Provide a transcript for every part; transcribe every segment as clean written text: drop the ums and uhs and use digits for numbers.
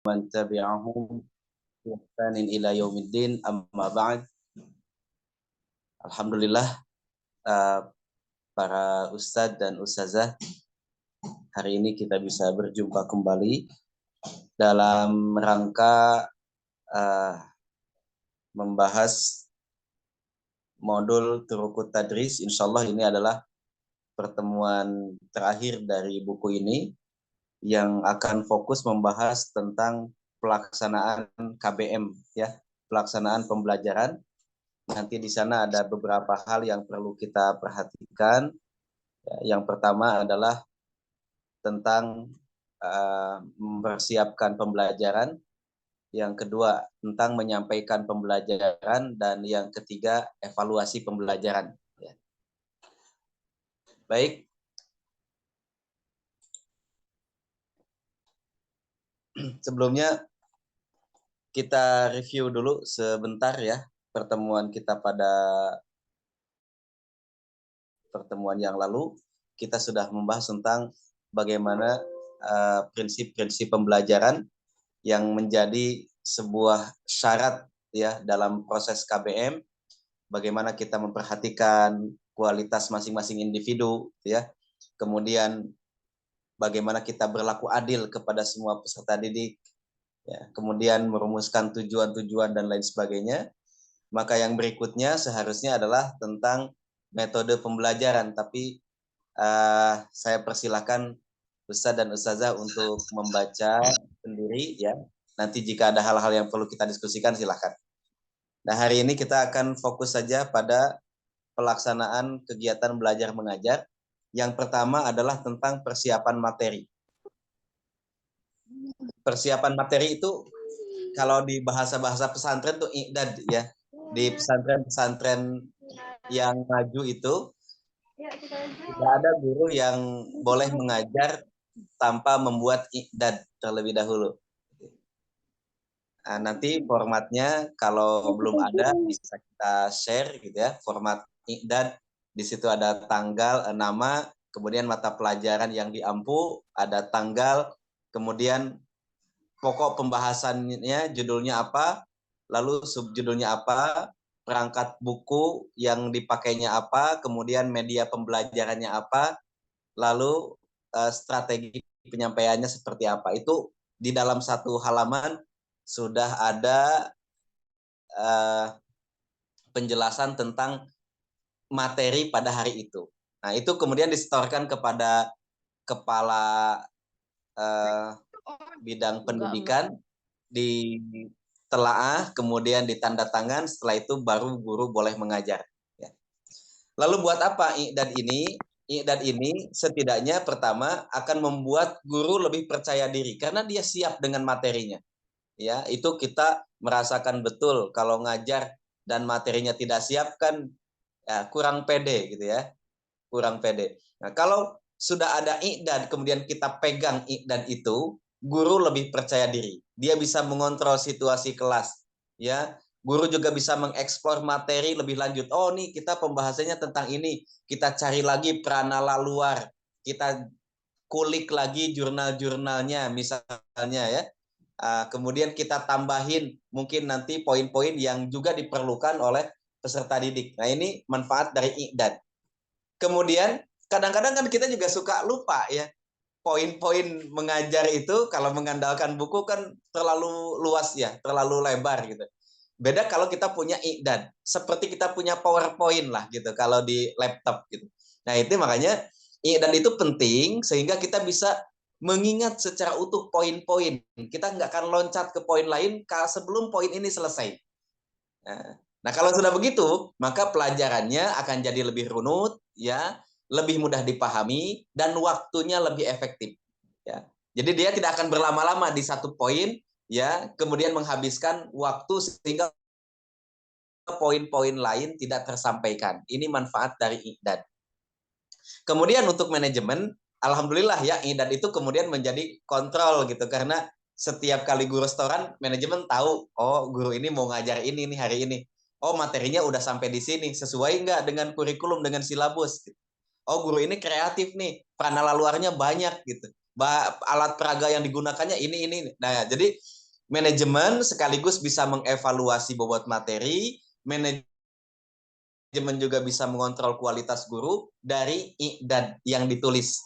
man tabi'ahum bi ihsanin ila yaumiddin, amma ba'd. Alhamdulillah, para ustadz dan ustazah, hari ini kita bisa berjumpa kembali dalam rangka membahas modul Turuqut Tadris. Insyaallah ini adalah pertemuan terakhir dari buku ini yang akan fokus membahas tentang pelaksanaan KBM, ya, pelaksanaan pembelajaran. Nanti di sana ada beberapa hal yang perlu kita perhatikan. Yang pertama adalah tentang mempersiapkan pembelajaran. Yang kedua tentang menyampaikan pembelajaran, dan yang ketiga evaluasi pembelajaran. Baik. Sebelumnya kita review dulu sebentar ya pertemuan kita pada pertemuan yang lalu. Kita sudah membahas tentang bagaimana prinsip-prinsip pembelajaran yang menjadi sebuah syarat ya dalam proses KBM. Bagaimana kita memperhatikan kualitas masing-masing individu ya. Kemudian bagaimana kita berlaku adil kepada semua peserta didik. Ya, kemudian merumuskan tujuan-tujuan dan lain sebagainya. Maka yang berikutnya seharusnya adalah tentang metode pembelajaran. Tapi saya persilakan Ustadz dan Ustazah untuk membaca sendiri ya. Nanti jika ada hal-hal yang perlu kita diskusikan silakan. Nah, hari ini kita akan fokus saja pada pelaksanaan kegiatan belajar mengajar. Yang pertama adalah tentang persiapan materi. Persiapan materi itu kalau di bahasa-bahasa pesantren tuh i'dad ya. Di pesantren-pesantren yang maju itu tidak ada guru yang boleh mengajar tanpa membuat i'dad terlebih dahulu. Nah, nanti formatnya kalau belum ada bisa kita share gitu ya, format i'dad. Di situ ada tanggal, nama, kemudian mata pelajaran yang diampu, ada tanggal, kemudian pokok pembahasannya judulnya apa, lalu subjudulnya apa, perangkat buku yang dipakainya apa, kemudian media pembelajarannya apa, lalu strategi penyampaiannya seperti apa. Itu di dalam satu halaman sudah ada penjelasan tentang materi pada hari itu. Nah, itu kemudian disetorkan kepada kepala bidang pendidikan, ditelaah, kemudian ditanda tangan, setelah itu baru guru boleh mengajar. Ya. Lalu buat apa i'dad ini? I'dad ini setidaknya pertama akan membuat guru lebih percaya diri karena dia siap dengan materinya. Ya, itu kita merasakan betul kalau ngajar dan materinya tidak siap kan ya, kurang pede gitu ya. Kurang pede. Nah, kalau sudah ada i'dad kemudian kita pegang i'dad itu, guru lebih percaya diri. Dia bisa mengontrol situasi kelas, ya. Guru juga bisa mengeksplor materi lebih lanjut. Oh, nih kita pembahasannya tentang ini. Kita cari lagi pranala luar. Kita kulik lagi jurnal-jurnalnya misalnya ya. Kemudian kita tambahin mungkin nanti poin-poin yang juga diperlukan oleh peserta didik. Nah, ini manfaat dari i'dad. Kemudian kadang-kadang kan kita juga suka lupa ya. Poin-poin mengajar itu kalau mengandalkan buku kan terlalu luas ya, terlalu lebar gitu. Beda kalau kita punya i'dad, seperti kita punya PowerPoint lah gitu kalau di laptop gitu. Nah, itu makanya i'dad itu penting sehingga kita bisa mengingat secara utuh poin-poin. Kita nggak akan loncat ke poin lain sebelum poin ini selesai. Nah, kalau sudah begitu, maka pelajarannya akan jadi lebih runut, ya, lebih mudah dipahami, dan waktunya lebih efektif. Ya. Jadi dia tidak akan berlama-lama di satu poin, ya, kemudian menghabiskan waktu sehingga poin-poin lain tidak tersampaikan. Ini manfaat dari i'dad. Kemudian untuk manajemen, alhamdulillah ya i'dad itu kemudian menjadi kontrol gitu karena setiap kali guru restoran, manajemen tahu, oh guru ini mau ngajar ini nih hari ini. Oh materinya udah sampai di sini, sesuai nggak dengan kurikulum, dengan silabus. Oh guru ini kreatif nih, pranala luarnya banyak gitu. alat peraga yang digunakannya ini. Nah, jadi manajemen sekaligus bisa mengevaluasi bobot materi, manajemen juga bisa mengontrol kualitas guru dari i'dad yang ditulis.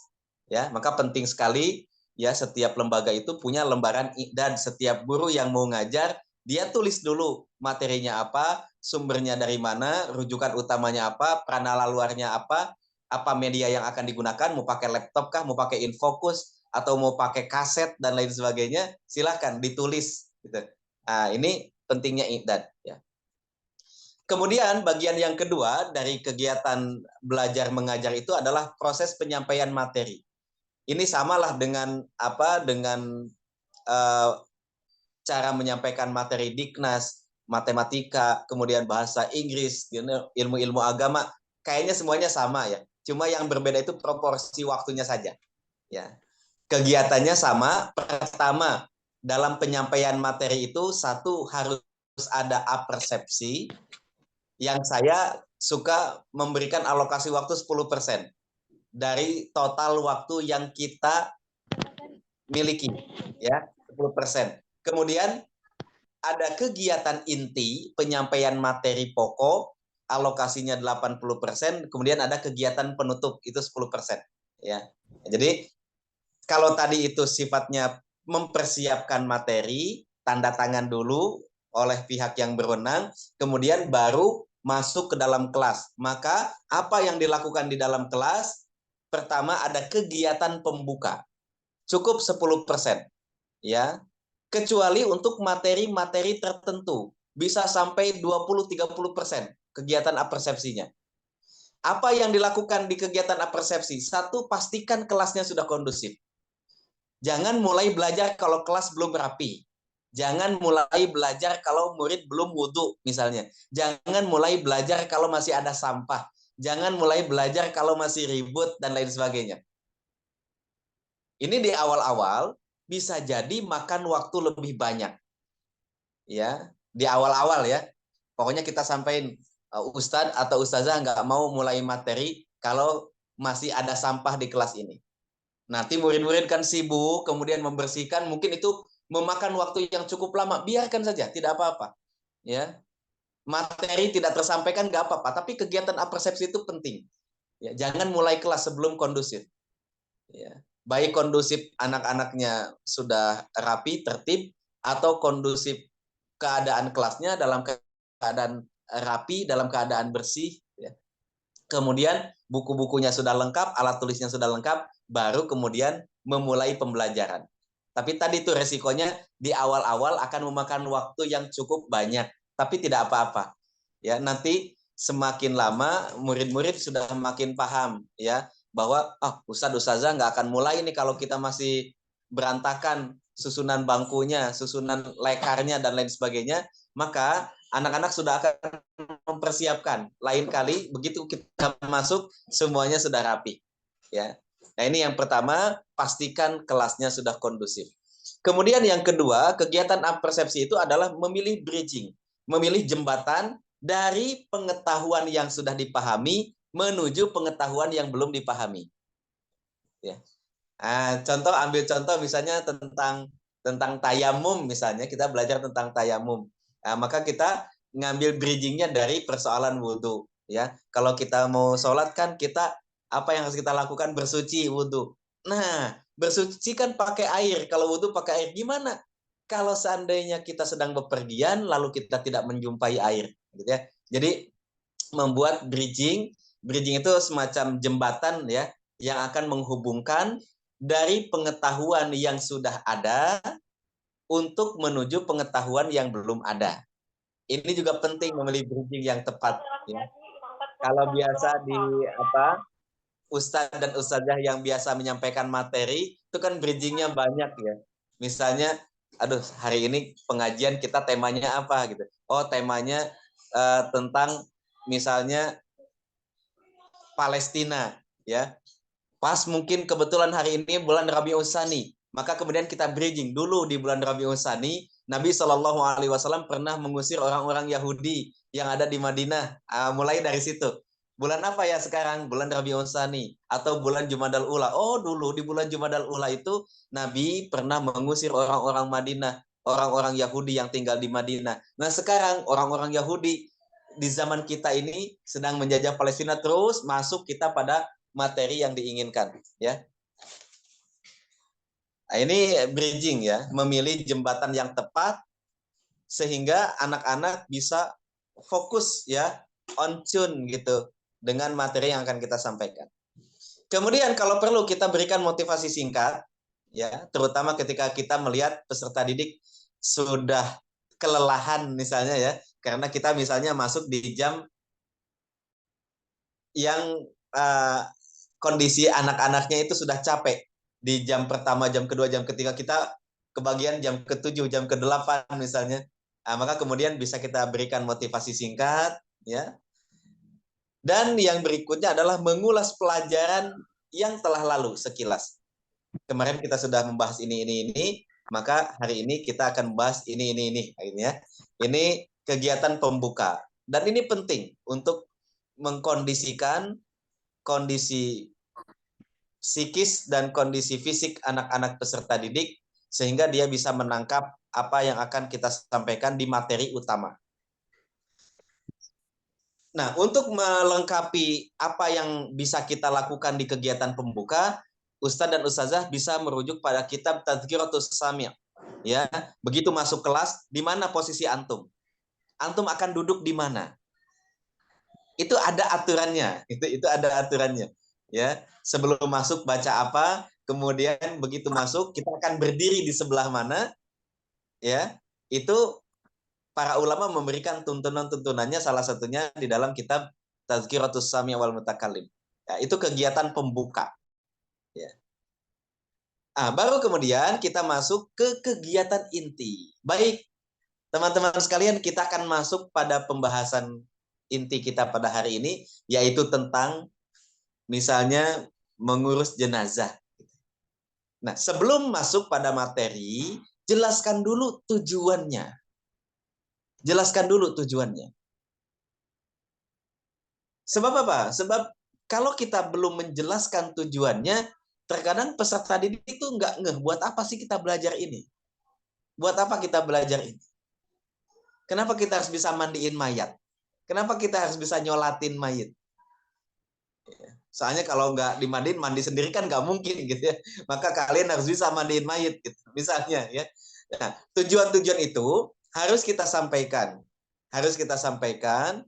Ya, maka penting sekali ya setiap lembaga itu punya lembaran i'dad. Setiap guru yang mau ngajar, dia tulis dulu materinya apa, sumbernya dari mana, rujukan utamanya apa, pranala luarnya apa media yang akan digunakan, mau pakai laptop kah, mau pakai infocus, atau mau pakai kaset dan lain sebagainya, silahkan ditulis. Gitu. Nah, ini pentingnya i'dad. Ya. Kemudian bagian yang kedua dari kegiatan belajar mengajar itu adalah proses penyampaian materi. Ini samalah dengan uh, cara menyampaikan materi Diknas, matematika, kemudian bahasa Inggris, ilmu-ilmu agama, kayaknya semuanya sama ya. Cuma yang berbeda itu proporsi waktunya saja. Ya. Kegiatannya sama. Pertama, dalam penyampaian materi itu satu harus ada apersepsi. Yang saya suka memberikan alokasi waktu 10% dari total waktu yang kita miliki, ya, 10%. Kemudian ada kegiatan inti, penyampaian materi pokok, alokasinya 80%, kemudian ada kegiatan penutup, itu 10%. Ya. Jadi kalau tadi itu sifatnya mempersiapkan materi, tanda tangan dulu oleh pihak yang berwenang, kemudian baru masuk ke dalam kelas. Maka apa yang dilakukan di dalam kelas? Pertama ada kegiatan pembuka. Cukup 10%. Ya. Kecuali untuk materi-materi tertentu. Bisa sampai 20-30% kegiatan apersepsinya. Apa yang dilakukan di kegiatan apersepsi? Satu, pastikan kelasnya sudah kondusif. Jangan mulai belajar kalau kelas belum rapi. Jangan mulai belajar kalau murid belum wudhu misalnya. Jangan mulai belajar kalau masih ada sampah. Jangan mulai belajar kalau masih ribut dan lain sebagainya. Ini di awal-awal bisa jadi makan waktu lebih banyak. Ya, di awal-awal ya. Pokoknya kita sampaikan Ustadz atau Ustazah nggak mau mulai materi kalau masih ada sampah di kelas ini. Nanti murid-murid kan sibuk, kemudian membersihkan, mungkin itu memakan waktu yang cukup lama. Biarkan saja, tidak apa-apa. Ya, materi tidak tersampaikan nggak apa-apa, tapi kegiatan apersepsi itu penting. Ya, jangan mulai kelas sebelum kondusif. Ya, baik kondusif anak-anaknya sudah rapi, tertib, atau kondusif keadaan kelasnya dalam keadaan rapi, dalam keadaan bersih. Ya. Kemudian buku-bukunya sudah lengkap, alat tulisnya sudah lengkap, baru kemudian memulai pembelajaran. Tapi tadi itu resikonya di awal-awal akan memakan waktu yang cukup banyak, tapi tidak apa-apa. Ya, nanti semakin lama murid-murid sudah makin paham ya bahwa Ustadz Ustazah nggak akan mulai ini kalau kita masih berantakan susunan bangkunya, susunan lekarnya dan lain sebagainya, maka anak-anak sudah akan mempersiapkan. Lain kali begitu kita masuk semuanya sudah rapi. Ya. Nah, ini yang pertama, pastikan kelasnya sudah kondusif. Kemudian yang kedua, kegiatan apersepsi itu adalah memilih bridging, memilih jembatan dari pengetahuan yang sudah dipahami menuju pengetahuan yang belum dipahami. Ya. Nah, ambil contoh misalnya tentang tayamum misalnya, kita belajar tentang tayamum. Nah, maka kita ngambil bridgingnya dari persoalan wudhu. Ya, kalau kita mau sholat kan kita apa yang harus kita lakukan? Bersuci wudhu. Nah, bersuci kan pakai air. Kalau wudhu pakai air gimana? Kalau seandainya kita sedang bepergian lalu kita tidak menjumpai air, gitu ya. Jadi membuat bridging itu semacam jembatan ya yang akan menghubungkan dari pengetahuan yang sudah ada untuk menuju pengetahuan yang belum ada. Ini juga penting memilih bridging yang tepat. Ya. Kalau biasa di Ustadz dan Ustazah yang biasa menyampaikan materi, itu kan bridgingnya banyak ya. Misalnya, hari ini pengajian kita temanya apa gitu. Oh, temanya tentang misalnya Palestina ya. Pas mungkin kebetulan hari ini bulan Rabiul Tsani, maka kemudian kita bridging dulu di bulan Rabiul Tsani, Nabi Shallallahu Alaihi Wasallam pernah mengusir orang-orang Yahudi yang ada di Madinah. Mulai dari situ. Bulan apa ya sekarang? Bulan Rabiul Tsani atau bulan Jumadal Ula. Oh, dulu di bulan Jumadal Ula itu Nabi pernah mengusir orang-orang Madinah, orang-orang Yahudi yang tinggal di Madinah. Nah, sekarang orang-orang Yahudi di zaman kita ini sedang menjajah Palestina, terus masuk kita pada materi yang diinginkan, ya. Nah, ini bridging ya, memilih jembatan yang tepat sehingga anak-anak bisa fokus ya, on tune gitu dengan materi yang akan kita sampaikan. Kemudian kalau perlu kita berikan motivasi singkat, ya, terutama ketika kita melihat peserta didik sudah kelelahan misalnya ya, karena kita misalnya masuk di jam yang kondisi anak-anaknya itu sudah capek di jam pertama, jam kedua, jam ketiga, kita kebagian jam ke-7, jam ke-8 misalnya. Maka kemudian bisa kita berikan motivasi singkat, ya. Dan yang berikutnya adalah mengulas pelajaran yang telah lalu sekilas. Kemarin kita sudah membahas ini, maka hari ini kita akan membahas ini. Akhirnya, ini kegiatan pembuka. Dan ini penting untuk mengkondisikan kondisi psikis dan kondisi fisik anak-anak peserta didik sehingga dia bisa menangkap apa yang akan kita sampaikan di materi utama. Nah, untuk melengkapi apa yang bisa kita lakukan di kegiatan pembuka, Ustadz dan Ustazah bisa merujuk pada kitab Tadhkiratus Sami'. Ya, begitu masuk kelas, di mana posisi antum? Antum akan duduk di mana? Itu ada aturannya. Itu ada aturannya. Ya, sebelum masuk baca apa, kemudian begitu masuk kita akan berdiri di sebelah mana? Ya, itu para ulama memberikan tuntunan-tuntunannya, salah satunya di dalam kitab Tazkiratus Sami' wal Mutakallim. Ya, itu kegiatan pembuka. Ya. Baru kemudian kita masuk ke kegiatan inti. Baik, teman-teman sekalian, kita akan masuk pada pembahasan inti kita pada hari ini, yaitu tentang misalnya mengurus jenazah. Nah, sebelum masuk pada materi, jelaskan dulu tujuannya. Jelaskan dulu tujuannya. Sebab apa? Sebab kalau kita belum menjelaskan tujuannya, terkadang peserta didik itu nggak ngeh, buat apa sih kita belajar ini? Buat apa kita belajar ini? Kenapa kita harus bisa mandiin mayat? Kenapa kita harus bisa nyolatin mayat? Soalnya kalau nggak dimandiin, mandi sendiri kan nggak mungkin gitu ya. Maka kalian harus bisa mandiin mayat gitu. Misalnya ya. Nah, tujuan-tujuan itu harus kita sampaikan. Harus kita sampaikan,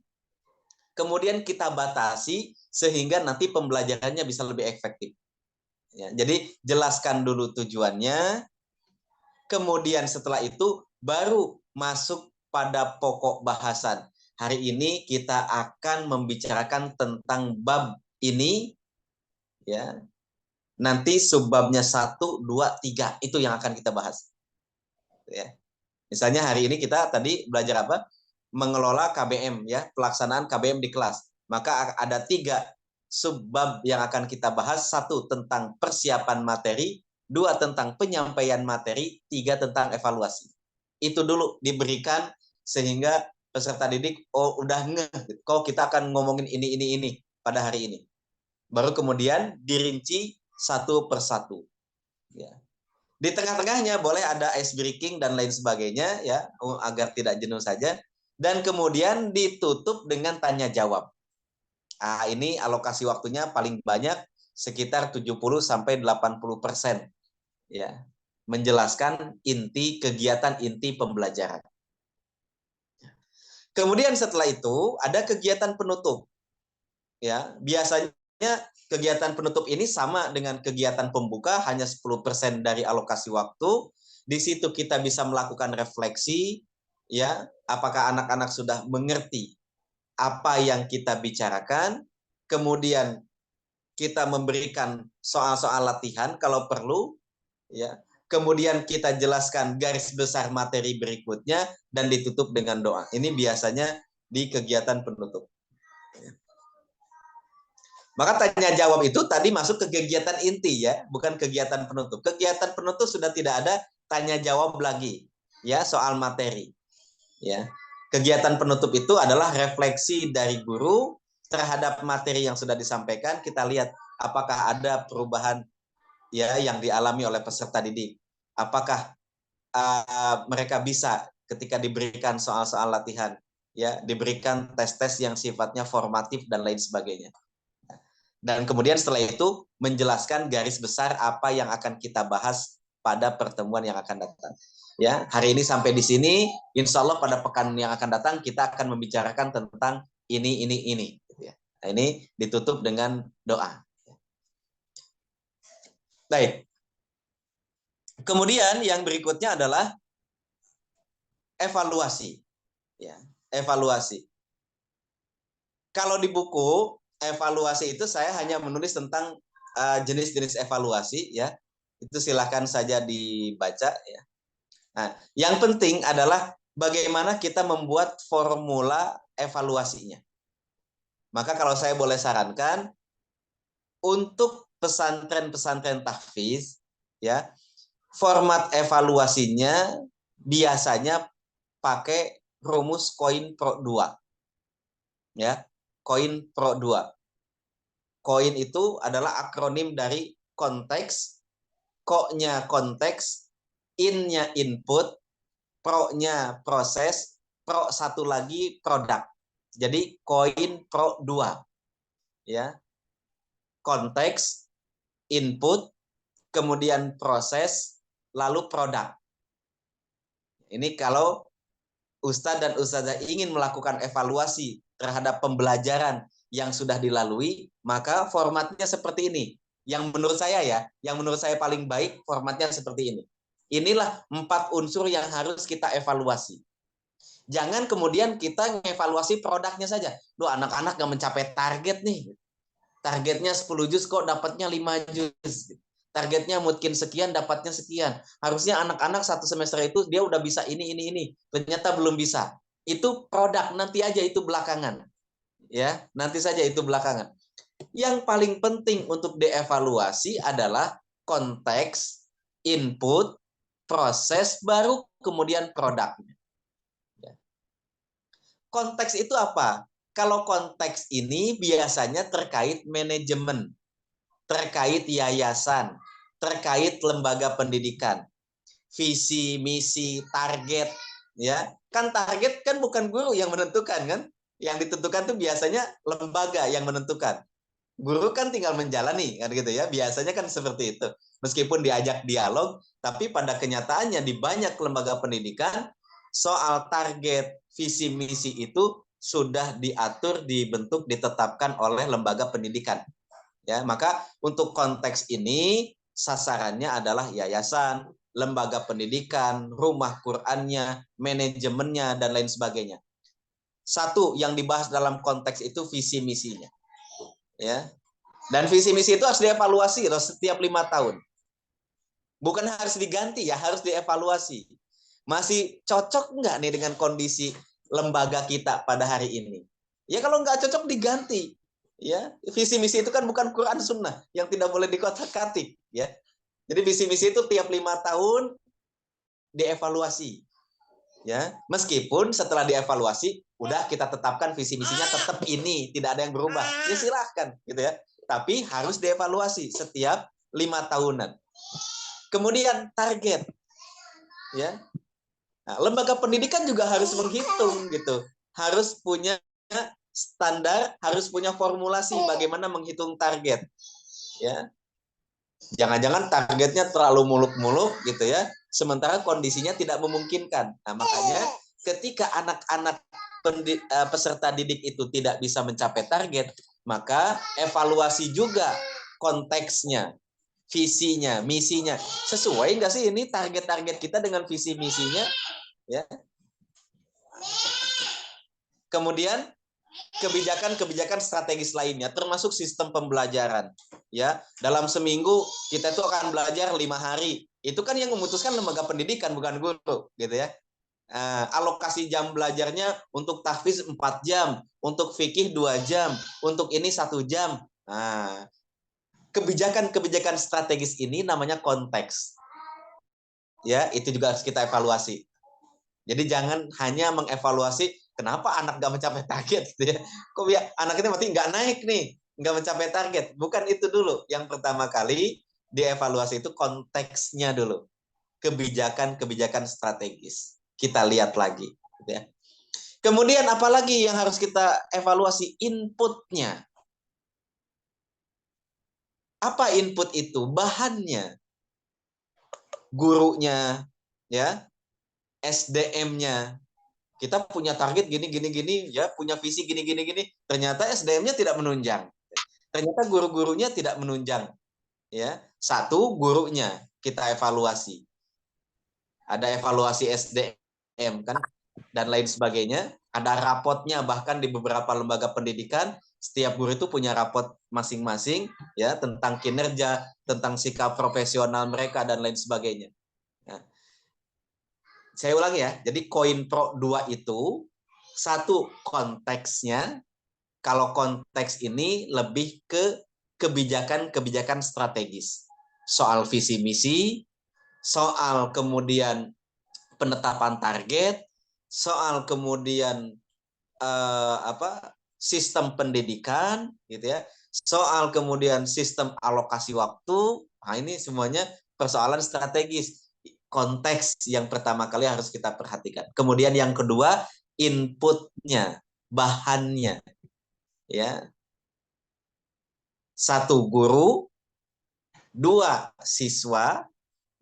kemudian kita batasi sehingga nanti pembelajarannya bisa lebih efektif. Ya, jadi jelaskan dulu tujuannya, kemudian setelah itu baru masuk pada pokok bahasan. Hari ini kita akan membicarakan tentang bab ini, ya. Nanti subbabnya 1, 2, 3 itu yang akan kita bahas. Ya. Misalnya hari ini kita tadi belajar apa? Mengelola KBM, ya, pelaksanaan KBM di kelas. Maka ada 3 subbab yang akan kita bahas. 1 tentang persiapan materi, 2 tentang penyampaian materi, 3 tentang evaluasi. Itu dulu diberikan sehingga peserta didik udah ngeh, kok kita akan ngomongin ini pada hari ini. Baru kemudian dirinci satu persatu. Ya. Di tengah-tengahnya boleh ada ice breaking dan lain sebagainya ya, agar tidak jenuh saja. Dan kemudian ditutup dengan tanya jawab. Ini alokasi waktunya paling banyak sekitar 70-80% ya, menjelaskan inti kegiatan, inti pembelajaran. Kemudian setelah itu ada kegiatan penutup. Ya, biasanya kegiatan penutup ini sama dengan kegiatan pembuka, hanya 10% dari alokasi waktu. Di situ kita bisa melakukan refleksi, ya, apakah anak-anak sudah mengerti apa yang kita bicarakan, kemudian kita memberikan soal-soal latihan kalau perlu, ya. Kemudian kita jelaskan garis besar materi berikutnya dan ditutup dengan doa. Ini biasanya di kegiatan penutup. Maka tanya jawab itu tadi masuk ke kegiatan inti ya, bukan kegiatan penutup. Kegiatan penutup sudah tidak ada tanya jawab lagi ya soal materi. Ya. Kegiatan penutup itu adalah refleksi dari guru terhadap materi yang sudah disampaikan, kita lihat apakah ada perubahan ya yang dialami oleh peserta didik. Apakah mereka bisa ketika diberikan soal-soal latihan, ya, diberikan tes-tes yang sifatnya formatif dan lain sebagainya. Dan kemudian setelah itu menjelaskan garis besar apa yang akan kita bahas pada pertemuan yang akan datang. Ya, hari ini sampai di sini. Insya Allah pada pekan yang akan datang kita akan membicarakan tentang ini. Nah, ini ditutup dengan doa. Baik. Kemudian yang berikutnya adalah evaluasi. Ya, evaluasi. Kalau di buku evaluasi itu saya hanya menulis tentang jenis-jenis evaluasi, ya. Itu silakan saja dibaca, ya. Nah, yang penting adalah bagaimana kita membuat formula evaluasinya. Maka kalau saya boleh sarankan untuk pesantren-pesantren tahfiz, ya, format evaluasinya biasanya pakai rumus koin pro 2. Ya, koin pro 2. Koin itu adalah akronim dari konteks, ko-nya konteks, in-nya input, pro-nya proses, pro satu lagi produk. Jadi koin pro 2. Ya. Konteks, input, kemudian proses, lalu produk. Ini kalau Ustadz dan Ustazah ingin melakukan evaluasi terhadap pembelajaran yang sudah dilalui, maka formatnya seperti ini. Yang menurut saya yang menurut saya paling baik formatnya seperti ini. Inilah 4 unsur yang harus kita evaluasi. Jangan kemudian kita mengevaluasi produknya saja. Loh, anak-anak nggak mencapai target nih. Targetnya 10 juz kok dapatnya 5 juz. Targetnya mungkin sekian, dapatnya sekian. Harusnya anak-anak 1 semester itu dia udah bisa ini. Ternyata belum bisa. Itu produk, nanti aja itu belakangan. Ya, nanti saja itu belakangan. Yang paling penting untuk dievaluasi adalah konteks, input, proses, baru kemudian produknya. Konteks itu apa? Kalau konteks ini biasanya terkait manajemen, terkait yayasan, terkait lembaga pendidikan, visi, misi, target, ya. Kan target kan bukan guru yang menentukan kan? Yang ditentukan tuh biasanya lembaga yang menentukan. Guru kan tinggal menjalani kan gitu ya. Biasanya kan seperti itu. Meskipun diajak dialog, tapi pada kenyataannya di banyak lembaga pendidikan soal target, visi misi itu sudah diatur, dibentuk, ditetapkan oleh lembaga pendidikan. Ya, maka untuk konteks ini sasarannya adalah yayasan, lembaga pendidikan, rumah Qur'annya, manajemennya dan lain sebagainya. Satu yang dibahas dalam konteks itu visi misinya. Ya. Dan visi misi itu harus dievaluasi loh setiap 5 tahun. Bukan harus diganti ya, harus dievaluasi. Masih cocok nggak nih dengan kondisi lembaga kita pada hari ini? Ya kalau nggak cocok diganti. Ya, visi misi itu kan bukan Quran Sunnah yang tidak boleh dikotak-katik. Ya, jadi visi misi itu tiap 5 tahun dievaluasi. Ya, meskipun setelah dievaluasi, udah kita tetapkan visi misinya tetap ini, tidak ada yang berubah. Ya silahkan, gitu ya. Tapi harus dievaluasi setiap 5 tahunan. Kemudian target, ya. Nah, lembaga pendidikan juga harus menghitung gitu, harus punya standar, harus punya formulasi bagaimana menghitung target, ya. Jangan-jangan targetnya terlalu muluk-muluk gitu ya, sementara kondisinya tidak memungkinkan. Nah, makanya ketika anak-anak peserta didik itu tidak bisa mencapai target, maka evaluasi juga konteksnya, visinya, misinya. Sesuai nggak sih ini target-target kita dengan visi misinya? Ya. Kemudian kebijakan-kebijakan strategis lainnya, termasuk sistem pembelajaran. Ya, dalam seminggu kita itu akan belajar 5 hari. Itu kan yang memutuskan lembaga pendidikan, bukan guru, gitu ya. Alokasi jam belajarnya untuk tahfiz 4 jam, untuk fikih 2 jam, untuk ini 1 jam. Nah, kebijakan-kebijakan strategis ini namanya konteks. Ya, itu juga harus kita evaluasi. Jadi jangan hanya mengevaluasi kenapa anak nggak mencapai target gitu ya? Kok ya anak ini mati nggak naik nih, nggak mencapai target? Bukan itu dulu. Yang pertama kali dievaluasi itu konteksnya dulu, kebijakan strategis. Kita lihat lagi, gitu ya. Kemudian apalagi yang harus kita evaluasi? Inputnya. Apa input itu? Bahannya, gurunya, ya, SDM-nya. Kita punya target gini, ya, punya visi gini. Ternyata SDM-nya tidak menunjang. Ternyata guru-gurunya tidak menunjang. Ya, satu gurunya kita evaluasi. Ada evaluasi SDM kan dan lain sebagainya. Ada rapotnya, bahkan di beberapa lembaga pendidikan setiap guru itu punya rapot masing-masing ya tentang kinerja, tentang sikap profesional mereka dan lain sebagainya. Nah, saya ulangi ya. Jadi koin pro 2 itu satu konteksnya. Kalau konteks ini lebih ke kebijakan strategis. Soal visi misi, soal kemudian penetapan target, soal kemudian sistem pendidikan gitu ya. Soal kemudian sistem alokasi waktu. Nah, ini semuanya persoalan strategis. Konteks yang pertama kali harus kita perhatikan. Kemudian yang kedua, inputnya, bahannya. Ya, satu guru, dua siswa,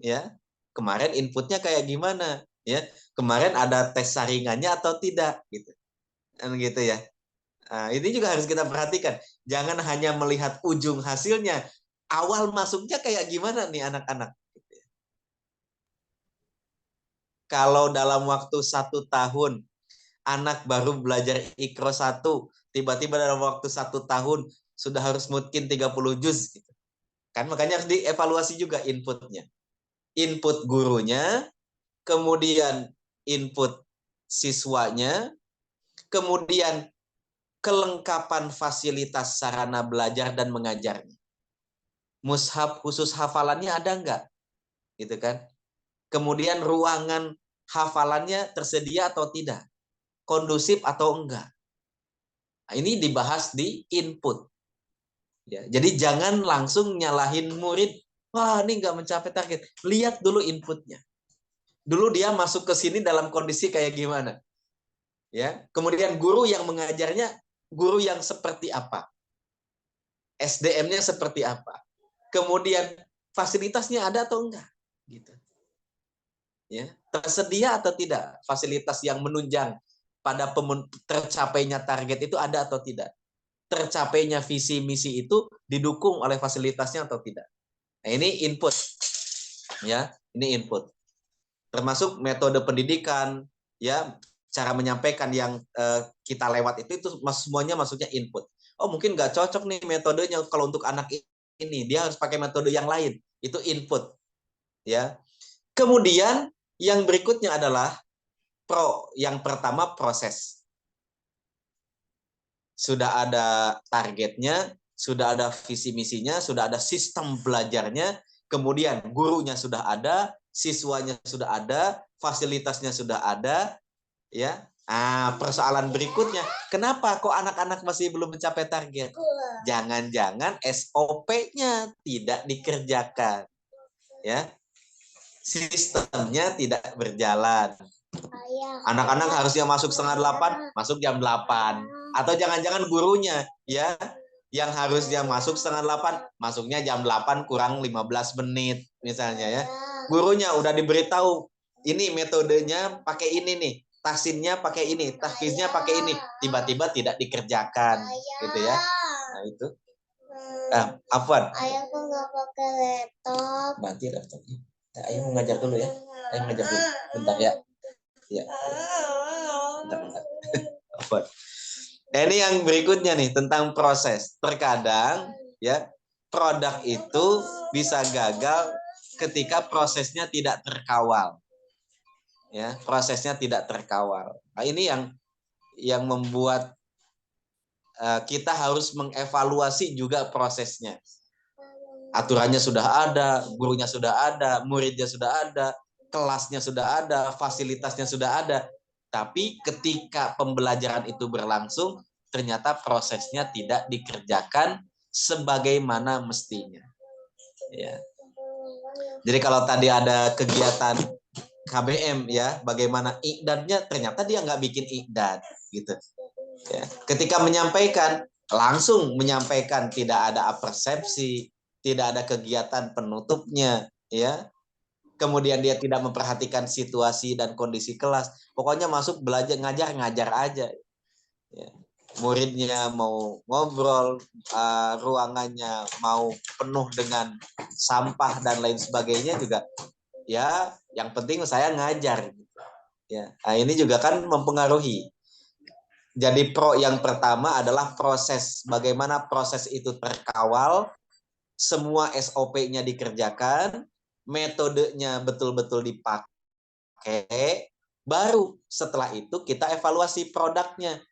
ya. Kemarin inputnya kayak gimana, ya? Kemarin ada tes saringannya atau tidak, gitu. Kan gitu ya. Nah, ini juga harus kita perhatikan. Jangan hanya melihat ujung hasilnya. Awal masuknya kayak gimana nih anak-anak? Kalau dalam waktu 1 tahun, anak baru belajar Iqra 1, tiba-tiba dalam waktu 1 tahun sudah harus mungkin 30 juz. Gitu. Kan makanya harus dievaluasi juga inputnya. Input gurunya, kemudian input siswanya, kemudian kelengkapan fasilitas sarana belajar dan mengajarnya. Mushaf khusus hafalannya ada nggak? Gitu kan? Kemudian ruangan hafalannya tersedia atau tidak? Kondusif atau enggak? Nah, ini dibahas di input. Ya, jadi jangan langsung nyalahin murid. Wah, ini nggak mencapai target. Lihat dulu inputnya. Dulu dia masuk ke sini dalam kondisi kayak gimana? Ya, kemudian guru yang mengajarnya, guru yang seperti apa? SDM-nya seperti apa? Kemudian fasilitasnya ada atau enggak? Gitu. Ya, tersedia atau tidak fasilitas yang menunjang pada tercapainya target itu ada atau tidak? Tercapainya visi misi itu didukung oleh fasilitasnya atau tidak? Nah, ini input. Ya, ini input. Termasuk metode pendidikan, ya, cara menyampaikan yang kita lewat itu semuanya masuknya input. Oh, mungkin nggak cocok nih metodenya kalau untuk anak ini, dia harus pakai metode yang lain. Itu input. Ya. Kemudian yang berikutnya adalah yang pertama proses. Sudah ada targetnya, sudah ada visi misinya, sudah ada sistem belajarnya, kemudian gurunya sudah ada, siswanya sudah ada, fasilitasnya sudah ada, ya. Persoalan berikutnya, kenapa kok anak-anak masih belum mencapai target? Jangan-jangan SOP-nya tidak dikerjakan, ya. Sistemnya tidak berjalan. Anak-anak harusnya masuk 7:30, masuk jam 8. Atau jangan-jangan gurunya, ya, yang harusnya masuk 7:30, masuknya jam 8 kurang 15 menit, misalnya ya. Gurunya udah diberitahu, ini metodenya pakai ini nih, tahsinnya pakai ini, tahfiznya pakai ini, tiba-tiba tidak dikerjakan, gitu ya. Nah itu. Afwan. Ayah kok nggak pakai laptop? Mati laptopnya. Nah, ayah mau ngajar dulu ya. Ayah ngajar dulu. Bentar ya. Ya. Bentar. Afwan. Nah, ini yang berikutnya nih tentang proses. Terkadang ya produk itu bisa gagal ketika prosesnya tidak terkawal. Ya, prosesnya tidak terkawal. Nah, ini yang membuat kita harus mengevaluasi juga prosesnya. Aturannya sudah ada, gurunya sudah ada, muridnya sudah ada, kelasnya sudah ada, fasilitasnya sudah ada. Tapi ketika pembelajaran itu berlangsung, ternyata prosesnya tidak dikerjakan sebagaimana mestinya. Ya. Jadi kalau tadi ada kegiatan KBM ya, bagaimana iqdadnya, ternyata dia nggak bikin iqdad gitu. Ya. Ketika menyampaikan, langsung menyampaikan, tidak ada persepsi, tidak ada kegiatan penutupnya, ya. Kemudian dia tidak memperhatikan situasi dan kondisi kelas. Pokoknya masuk belajar ngajar aja. Ya. Muridnya mau ngobrol, ruangannya mau penuh dengan sampah dan lain sebagainya juga. Ya, yang penting saya ngajar. Ya, nah ini juga kan mempengaruhi. Jadi pro yang pertama adalah proses. Bagaimana proses itu terkawal, semua SOP-nya dikerjakan, metodenya betul-betul dipakai, baru setelah itu kita evaluasi produknya.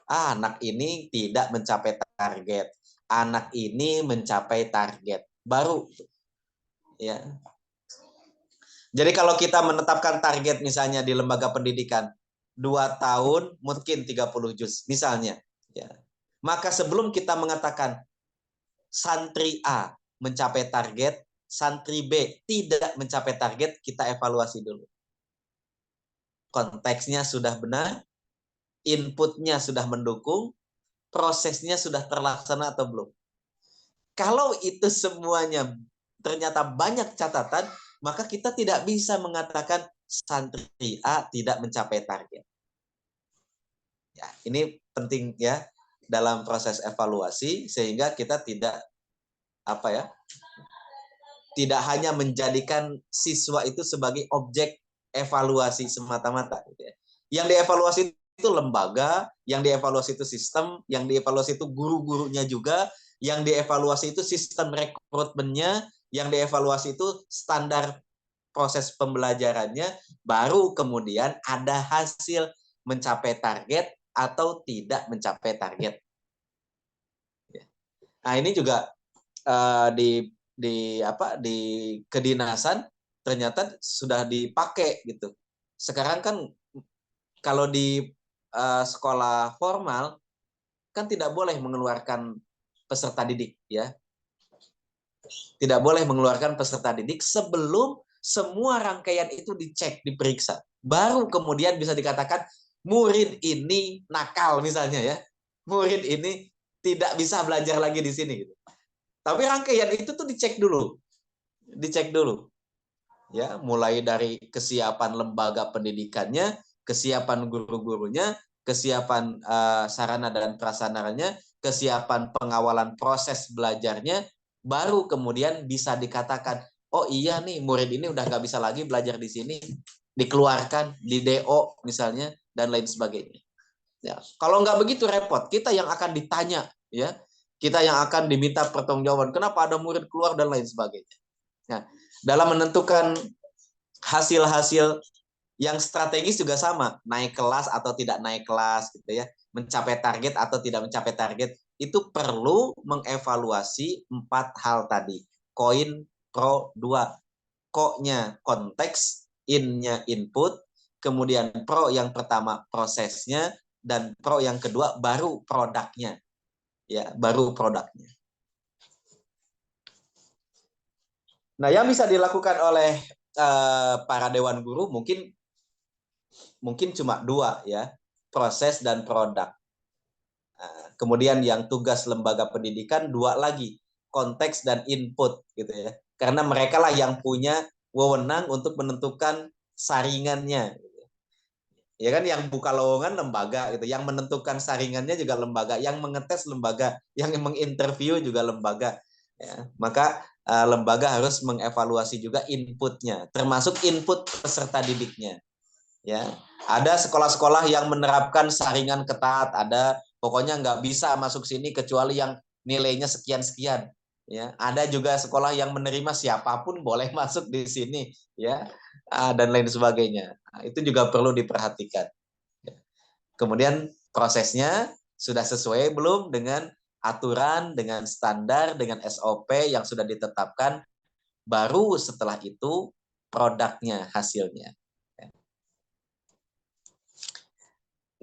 Anak ini tidak mencapai target, anak ini mencapai target, baru ya. Jadi kalau kita menetapkan target misalnya di lembaga pendidikan 2 tahun mungkin 30 juz misalnya, ya. Maka sebelum kita mengatakan santri A mencapai target, santri B tidak mencapai target, kita evaluasi dulu. Konteksnya sudah benar, inputnya sudah mendukung, prosesnya sudah terlaksana atau belum. Kalau itu semuanya ternyata banyak catatan, maka kita tidak bisa mengatakan santri A tidak mencapai target. Ya, ini penting ya dalam proses evaluasi sehingga kita tidak tidak hanya menjadikan siswa itu sebagai objek evaluasi semata-mata. Gitu ya. Yang dievaluasi itu lembaga, yang dievaluasi itu sistem, yang dievaluasi itu guru-gurunya juga, yang dievaluasi itu sistem rekrutmennya, yang dievaluasi itu standar proses pembelajarannya, baru kemudian ada hasil mencapai target atau tidak mencapai target. Nah ini juga di kedinasan ternyata sudah dipakai gitu. Sekarang kan kalau di sekolah formal kan tidak boleh mengeluarkan peserta didik ya. Tidak boleh mengeluarkan peserta didik sebelum semua rangkaian itu dicek, diperiksa. Baru kemudian bisa dikatakan murid ini nakal misalnya ya. Murid ini tidak bisa belajar lagi di sini gitu. Tapi rangkaian itu tuh dicek dulu. Dicek dulu. Ya, mulai dari kesiapan lembaga pendidikannya, kesiapan guru-gurunya, kesiapan sarana dan prasarananya, kesiapan pengawalan proses belajarnya, baru kemudian bisa dikatakan, oh iya nih murid ini udah nggak bisa lagi belajar di sini, dikeluarkan, di DO misalnya, dan lain sebagainya. Ya, kalau nggak begitu repot, kita yang akan ditanya, ya, kita yang akan diminta pertanggungjawaban, kenapa ada murid keluar dan lain sebagainya. Nah, dalam menentukan hasil-hasil yang strategis juga sama, naik kelas atau tidak naik kelas gitu ya, mencapai target atau tidak mencapai target, itu perlu mengevaluasi 4 hal tadi. Koin pro 2. Ko-nya konteks, in-nya input, kemudian pro yang pertama prosesnya, dan pro yang kedua baru produknya. Ya, baru produknya. Nah, yang bisa dilakukan oleh para dewan guru mungkin cuma 2 ya, proses dan produk. Kemudian yang tugas lembaga pendidikan 2 lagi, konteks dan input gitu ya. Karena mereka lah yang punya wewenang untuk menentukan saringannya. Ya kan, yang buka lowongan lembaga gitu, yang menentukan saringannya juga lembaga, yang mengetes lembaga, yang menginterview juga lembaga. Ya, maka lembaga harus mengevaluasi juga inputnya, termasuk input peserta didiknya. Ya, ada sekolah-sekolah yang menerapkan saringan ketat, ada pokoknya nggak bisa masuk sini kecuali yang nilainya sekian-sekian. Ya, ada juga sekolah yang menerima siapapun boleh masuk di sini, ya, dan lain sebagainya. Nah, itu juga perlu diperhatikan. Kemudian prosesnya sudah sesuai belum dengan aturan, dengan standar, dengan SOP yang sudah ditetapkan, baru setelah itu produknya, hasilnya.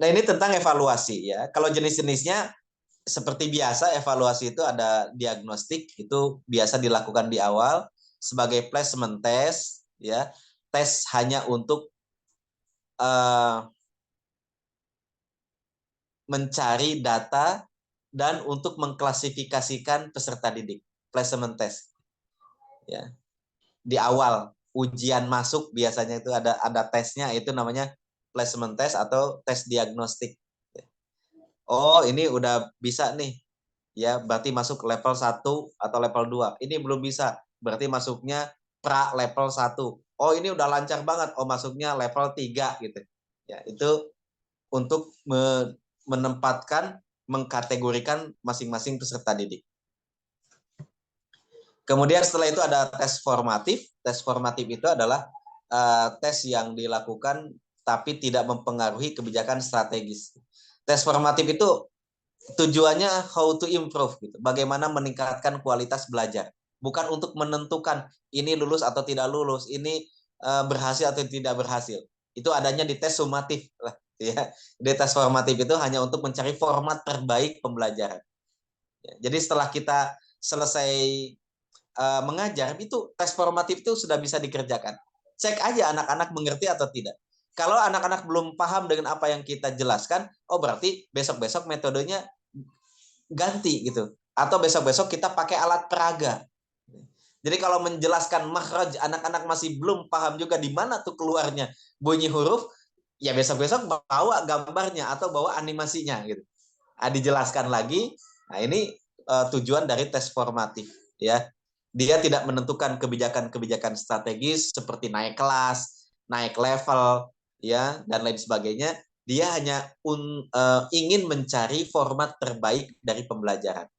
Nah, ini tentang evaluasi ya. Kalau jenis-jenisnya seperti biasa, evaluasi itu ada diagnostik, itu biasa dilakukan di awal sebagai placement test ya. Tes hanya untuk mencari data dan untuk mengklasifikasikan peserta didik. Placement test ya. Di awal ujian masuk biasanya itu ada tesnya, itu namanya placement test atau tes diagnostik. Oh, ini udah bisa nih. Ya, berarti masuk level 1 atau level 2. Ini belum bisa. Berarti masuknya pra level 1. Oh, ini udah lancar banget. Oh, masuknya level 3 gitu. Ya, itu untuk menempatkan, mengkategorikan masing-masing peserta didik. Kemudian setelah itu ada tes formatif. Tes formatif itu adalah tes yang dilakukan tapi tidak mempengaruhi kebijakan strategis. Tes formatif itu tujuannya how to improve gitu. Bagaimana meningkatkan kualitas belajar. Bukan untuk menentukan ini lulus atau tidak lulus, ini berhasil atau tidak berhasil. Itu adanya di tes sumatif lah ya. Di tes formatif itu hanya untuk mencari format terbaik pembelajaran. Ya, jadi setelah kita selesai mengajar, itu tes formatif itu sudah bisa dikerjakan. Cek aja anak-anak mengerti atau tidak. Kalau anak-anak belum paham dengan apa yang kita jelaskan, oh berarti besok-besok metodenya ganti gitu. Atau besok-besok kita pakai alat peraga. Jadi kalau menjelaskan makhraj, anak-anak masih belum paham juga di mana tuh keluarnya bunyi huruf, ya besok-besok bawa gambarnya atau bawa animasinya gitu. Dijelaskan lagi. Nah, ini tujuan dari tes formatif ya. Dia tidak menentukan kebijakan-kebijakan strategis seperti naik kelas, naik level ya dan lain sebagainya. Dia hanya ingin mencari format terbaik dari pembelajaran.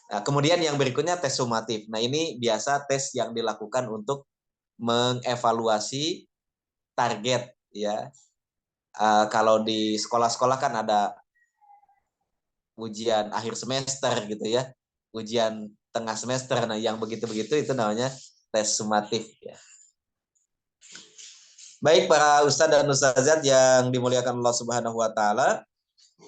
Nah, kemudian yang berikutnya tes sumatif. Nah, ini biasa tes yang dilakukan untuk mengevaluasi target ya. Kalau di sekolah-sekolah kan ada ujian akhir semester gitu ya, ujian tengah semester. Nah, yang begitu-begitu itu namanya tes sumatif ya. Baik para ustadz dan ustazat yang dimuliakan Allah Subhanahu wa taala,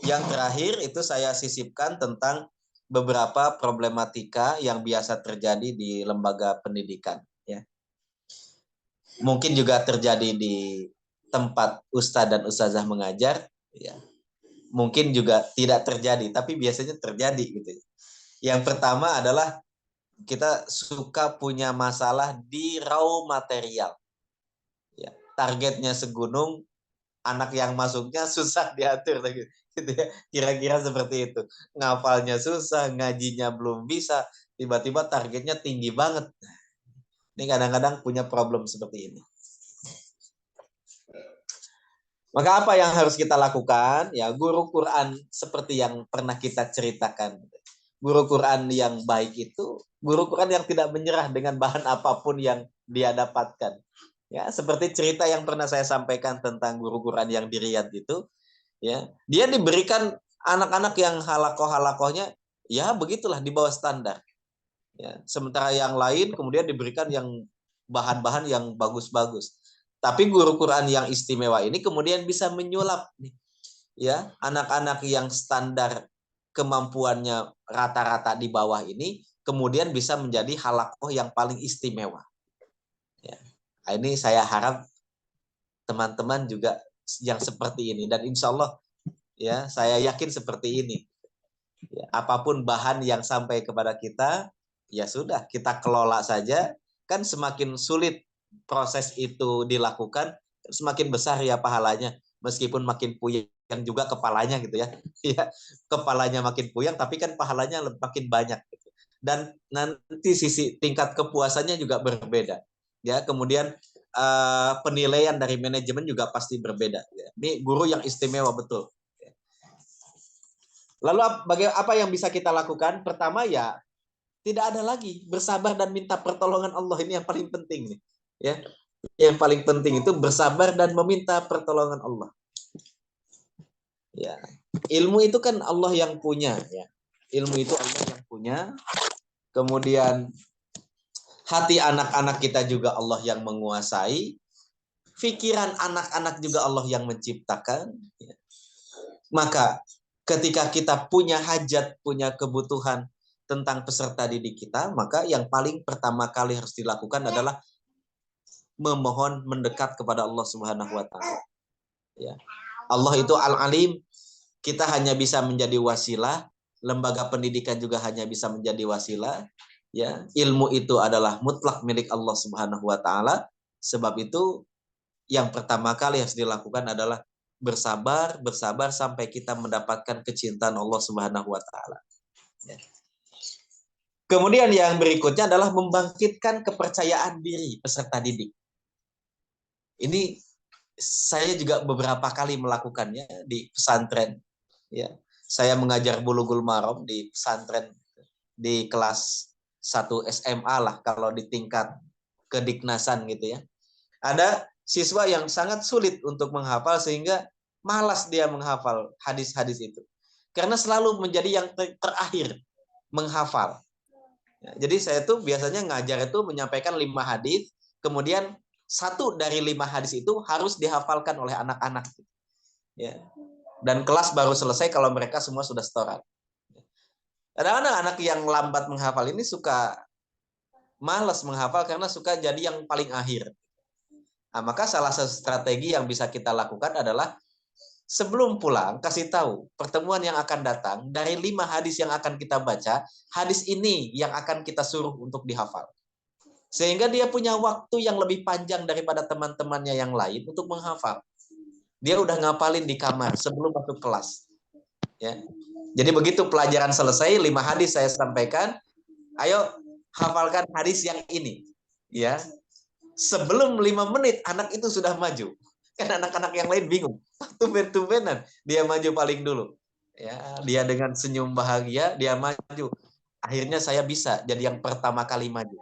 yang terakhir itu saya sisipkan tentang beberapa problematika yang biasa terjadi di lembaga pendidikan ya. Mungkin juga terjadi di tempat ustadz dan ustazah mengajar ya. Mungkin juga tidak terjadi, tapi biasanya terjadi gitu. Yang pertama adalah kita suka punya masalah di raw material. Ya, targetnya segunung, anak yang masuknya susah diatur gitu ya. Kira-kira seperti itu. Ngafalnya susah, ngajinya belum bisa, tiba-tiba targetnya tinggi banget. Ini kadang-kadang punya problem seperti ini. Maka apa yang harus kita lakukan? Ya, guru Quran seperti yang pernah kita ceritakan. Guru Quran yang baik itu guru Quran yang tidak menyerah dengan bahan apapun yang dia dapatkan. Ya, seperti cerita yang pernah saya sampaikan tentang guru Quran yang di Riyadh itu, ya. Dia diberikan anak-anak yang halakoh-halakohnya ya begitulah di bawah standar. Ya, sementara yang lain kemudian diberikan yang bahan-bahan yang bagus-bagus. Tapi guru Quran yang istimewa ini kemudian bisa menyulap nih, ya, anak-anak yang standar kemampuannya rata-rata di bawah ini kemudian bisa menjadi halakoh yang paling istimewa. Ya. Nah, ini saya harap teman-teman juga yang seperti ini dan insya Allah ya saya yakin seperti ini. Ya, apapun bahan yang sampai kepada kita, ya sudah kita kelola saja. Kan semakin sulit proses itu dilakukan, semakin besar ya pahalanya. Meskipun makin puyeng juga kepalanya gitu ya. Ya, kepalanya makin puyeng, tapi kan pahalanya makin banyak. Gitu. Dan nanti sisi tingkat kepuasannya juga berbeda. Ya, kemudian penilaian dari manajemen juga pasti berbeda. Ya. Ini guru yang istimewa betul. Lalu apa yang bisa kita lakukan? Pertama ya tidak ada lagi bersabar dan minta pertolongan Allah, ini yang paling penting nih. Ya. Yang paling penting itu bersabar dan meminta pertolongan Allah. Ya. Ilmu itu kan Allah yang punya ya. Ilmu itu Allah yang punya. Kemudian hati anak-anak kita juga Allah yang menguasai. pikiran anak-anak juga Allah yang menciptakan. Maka ketika kita punya hajat, punya kebutuhan tentang peserta didik kita, maka yang paling pertama kali harus dilakukan adalah memohon mendekat kepada Allah Subhanahu wa taala. Ya. Allah itu Al-Alim, kita hanya bisa menjadi wasilah, lembaga pendidikan juga hanya bisa menjadi wasilah, ya. Ilmu itu adalah mutlak milik Allah Subhanahu wa taala. Sebab itu yang pertama kali harus dilakukan adalah bersabar sampai kita mendapatkan kecintaan Allah Subhanahu wa taala. Ya. Kemudian yang berikutnya adalah membangkitkan kepercayaan diri peserta didik. Ini saya juga beberapa kali melakukannya di pesantren. Ya, saya mengajar Bulughul Maram di pesantren di kelas 1 SMA lah kalau di tingkat kediknasan gitu ya. Ada siswa yang sangat sulit untuk menghafal sehingga malas dia menghafal hadis-hadis itu. Karena selalu menjadi yang terakhir menghafal. Ya, jadi saya tuh biasanya ngajar itu menyampaikan 5 hadis, kemudian 1 dari 5 hadis itu harus dihafalkan oleh anak-anak. Ya. Dan kelas baru selesai kalau mereka semua sudah setoran. Kadang-kadang anak yang lambat menghafal ini suka malas menghafal karena suka jadi yang paling akhir. Nah, maka salah satu strategi yang bisa kita lakukan adalah sebelum pulang kasih tahu pertemuan yang akan datang dari 5 hadis yang akan kita baca, hadis ini yang akan kita suruh untuk dihafal. Sehingga dia punya waktu yang lebih panjang daripada teman-temannya yang lain untuk menghafal. Dia udah ngapalin di kamar sebelum masuk kelas. Ya. Jadi begitu pelajaran selesai, 5 hadis saya sampaikan, ayo hafalkan hadis yang ini. Ya. Sebelum 5 menit anak itu sudah maju. Kan anak-anak yang lain bingung. Tumben-tumbenan dia maju paling dulu. Ya, dia dengan senyum bahagia dia maju. Akhirnya saya bisa jadi yang pertama kali maju.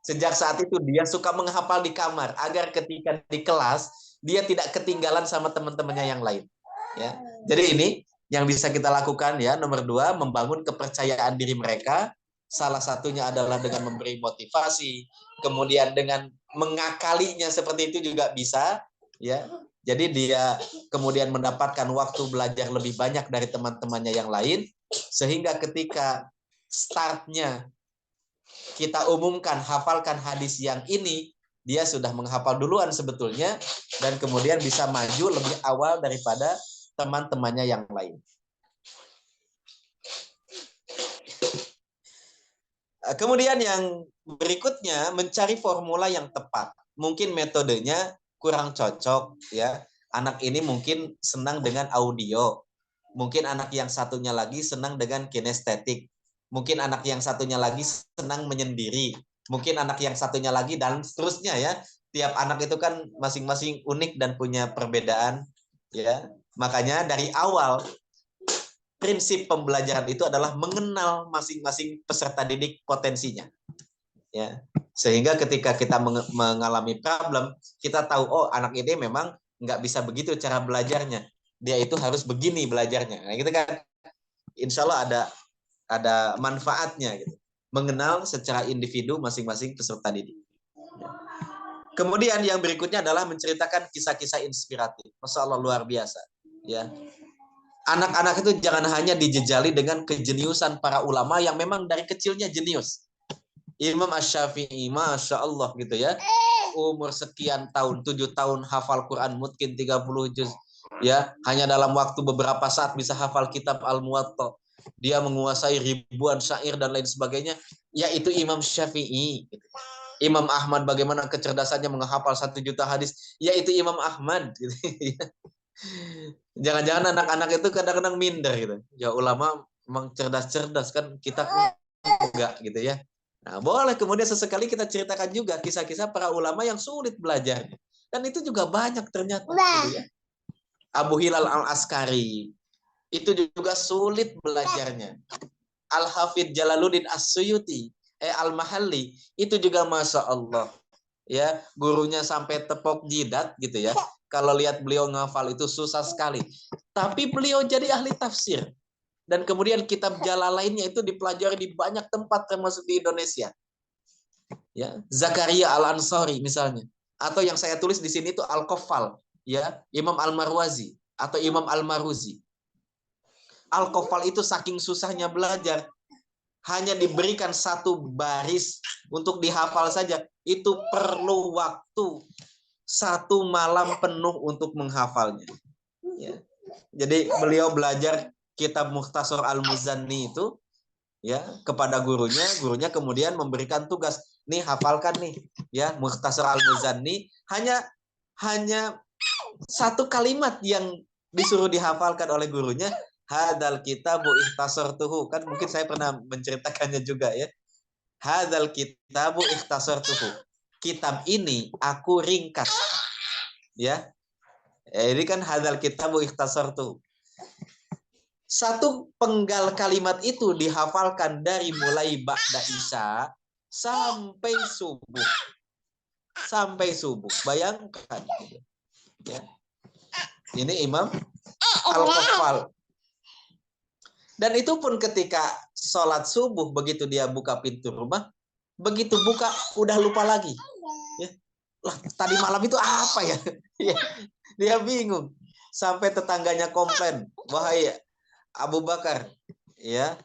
Sejak saat itu dia suka menghafal di kamar agar ketika di kelas dia tidak ketinggalan sama teman-temannya yang lain. Ya. Jadi ini yang bisa kita lakukan ya. Nomor 2, membangun kepercayaan diri mereka. Salah satunya adalah dengan memberi motivasi, kemudian dengan mengakalinya seperti itu juga bisa, ya. Jadi dia kemudian mendapatkan waktu belajar lebih banyak dari teman-temannya yang lain, sehingga ketika startnya kita umumkan hafalkan hadis yang ini, dia sudah menghafal duluan sebetulnya dan kemudian bisa maju lebih awal daripada teman-temannya yang lain. Kemudian yang berikutnya mencari formula yang tepat. Mungkin metodenya kurang cocok ya. Anak ini mungkin senang dengan audio. Mungkin anak yang satunya lagi senang dengan kinestetik. Mungkin anak yang satunya lagi senang menyendiri. Mungkin anak yang satunya lagi dan seterusnya ya. Tiap anak itu kan masing-masing unik dan punya perbedaan ya. Makanya dari awal prinsip pembelajaran itu adalah mengenal masing-masing peserta didik potensinya. Ya. Sehingga ketika kita mengalami problem, kita tahu oh anak ini memang nggak bisa begitu cara belajarnya. Dia itu harus begini belajarnya. Nah, gitu kan. Insya Allah ada manfaatnya gitu. Mengenal secara individu masing-masing peserta didik. Kemudian yang berikutnya adalah menceritakan kisah-kisah inspiratif. Masya Allah luar biasa. Ya. Anak-anak itu jangan hanya dijejali dengan kejeniusan para ulama yang memang dari kecilnya jenius. Imam Asy-Syafi'i, Masya Allah gitu ya. Umur sekian tahun, 7 tahun hafal Quran mungkin 30 juz. Ya, hanya dalam waktu beberapa saat bisa hafal kitab Al-Muwatta. Dia menguasai ribuan syair dan lain sebagainya. Yaitu Imam Syafi'i. Imam Ahmad bagaimana kecerdasannya menghafal 1 juta hadis. Yaitu Imam Ahmad. Gitu. Jangan-jangan anak-anak itu kadang-kadang minder gitu. Ya ulama memang cerdas-cerdas kan kita enggak gitu ya. Nah, boleh kemudian sesekali kita ceritakan juga kisah-kisah para ulama yang sulit belajar. Dan itu juga banyak ternyata. Gitu ya. Abu Hilal Al-Askari. Itu juga sulit belajarnya. Al-Hafidh Jalaluddin As-Suyuti. Al-Mahalli. Itu juga Masya Allah. Ya, gurunya sampai tepok jidat gitu ya. Kalau lihat beliau ngafal itu susah sekali. Tapi beliau jadi ahli tafsir. Dan kemudian kitab Jalalainnya itu dipelajari di banyak tempat termasuk di Indonesia. Ya, Zakaria Al-Ansari misalnya. atau yang saya tulis di sini itu Al-Qaffal, ya, Imam Al-Marwazi atau Imam Al-Maruzi. Al-Qaffal itu saking susahnya belajar, hanya diberikan satu baris untuk dihafal saja, itu perlu waktu 1 malam penuh untuk menghafalnya. Ya. Jadi beliau belajar kitab Mukhtasar Al-Muzanni itu, ya, kepada gurunya kemudian memberikan tugas, nih hafalkan nih, ya, Mukhtasar Al-Muzanni, hanya 1 kalimat yang disuruh dihafalkan oleh gurunya, hadzal kitabu ikhtasartuhu, kan mungkin saya pernah menceritakannya juga, ya. Hadzal kitabu ikhtasartuhu, kitab ini aku ringkas, ya. Ini kan hadzal kitabu ikhtasartuhu. 1 penggal kalimat itu dihafalkan dari mulai ba'da isya sampai subuh. Sampai subuh. Bayangkan. Ya. Ini Imam Al-Qaffal. Dan itu pun ketika sholat subuh, begitu dia buka pintu rumah, begitu buka udah lupa lagi. Ya. Lah, tadi malam itu apa ya? Dia bingung. Sampai tetangganya komplain, wahai Abu Bakar, ya,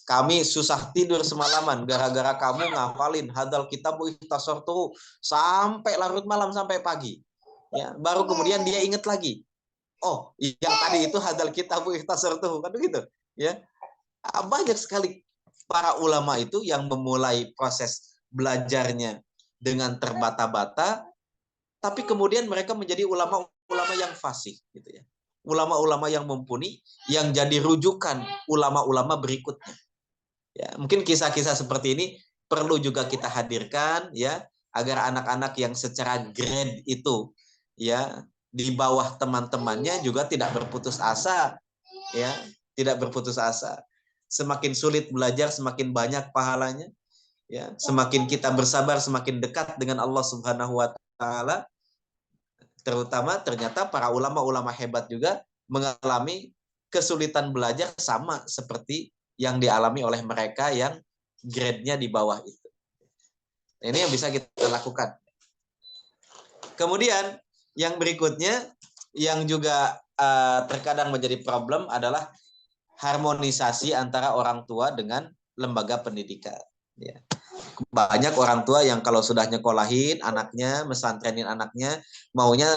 kami susah tidur semalaman gara-gara kamu ngafalin hadzal kitabu ikhtasartuhu sampai larut malam sampai pagi. Ya, baru kemudian dia ingat lagi. Oh, yang tadi itu hadzal kitabu ikhtasartuhu, kan begitu, ya. Banyak sekali para ulama itu yang memulai proses belajarnya dengan terbata-bata, tapi kemudian mereka menjadi ulama-ulama yang fasih, gitu ya. Ulama-ulama yang mumpuni, yang jadi rujukan ulama-ulama berikutnya. Ya, mungkin kisah-kisah seperti ini perlu juga kita hadirkan, ya, agar anak-anak yang secara grade itu, ya, di bawah teman-temannya juga tidak berputus asa, ya, tidak berputus asa. Semakin sulit belajar, semakin banyak pahalanya, ya. Semakin kita bersabar, semakin dekat dengan Allah Subhanahu wa taala. Terutama ternyata para ulama-ulama hebat juga mengalami kesulitan belajar sama seperti yang dialami oleh mereka yang grade-nya di bawah itu. Ini yang bisa kita lakukan. Kemudian yang berikutnya yang juga terkadang menjadi problem adalah harmonisasi antara orang tua dengan lembaga pendidikan. Ya. Banyak orang tua yang kalau sudah nyekolahin anaknya, mesantrenin anaknya, maunya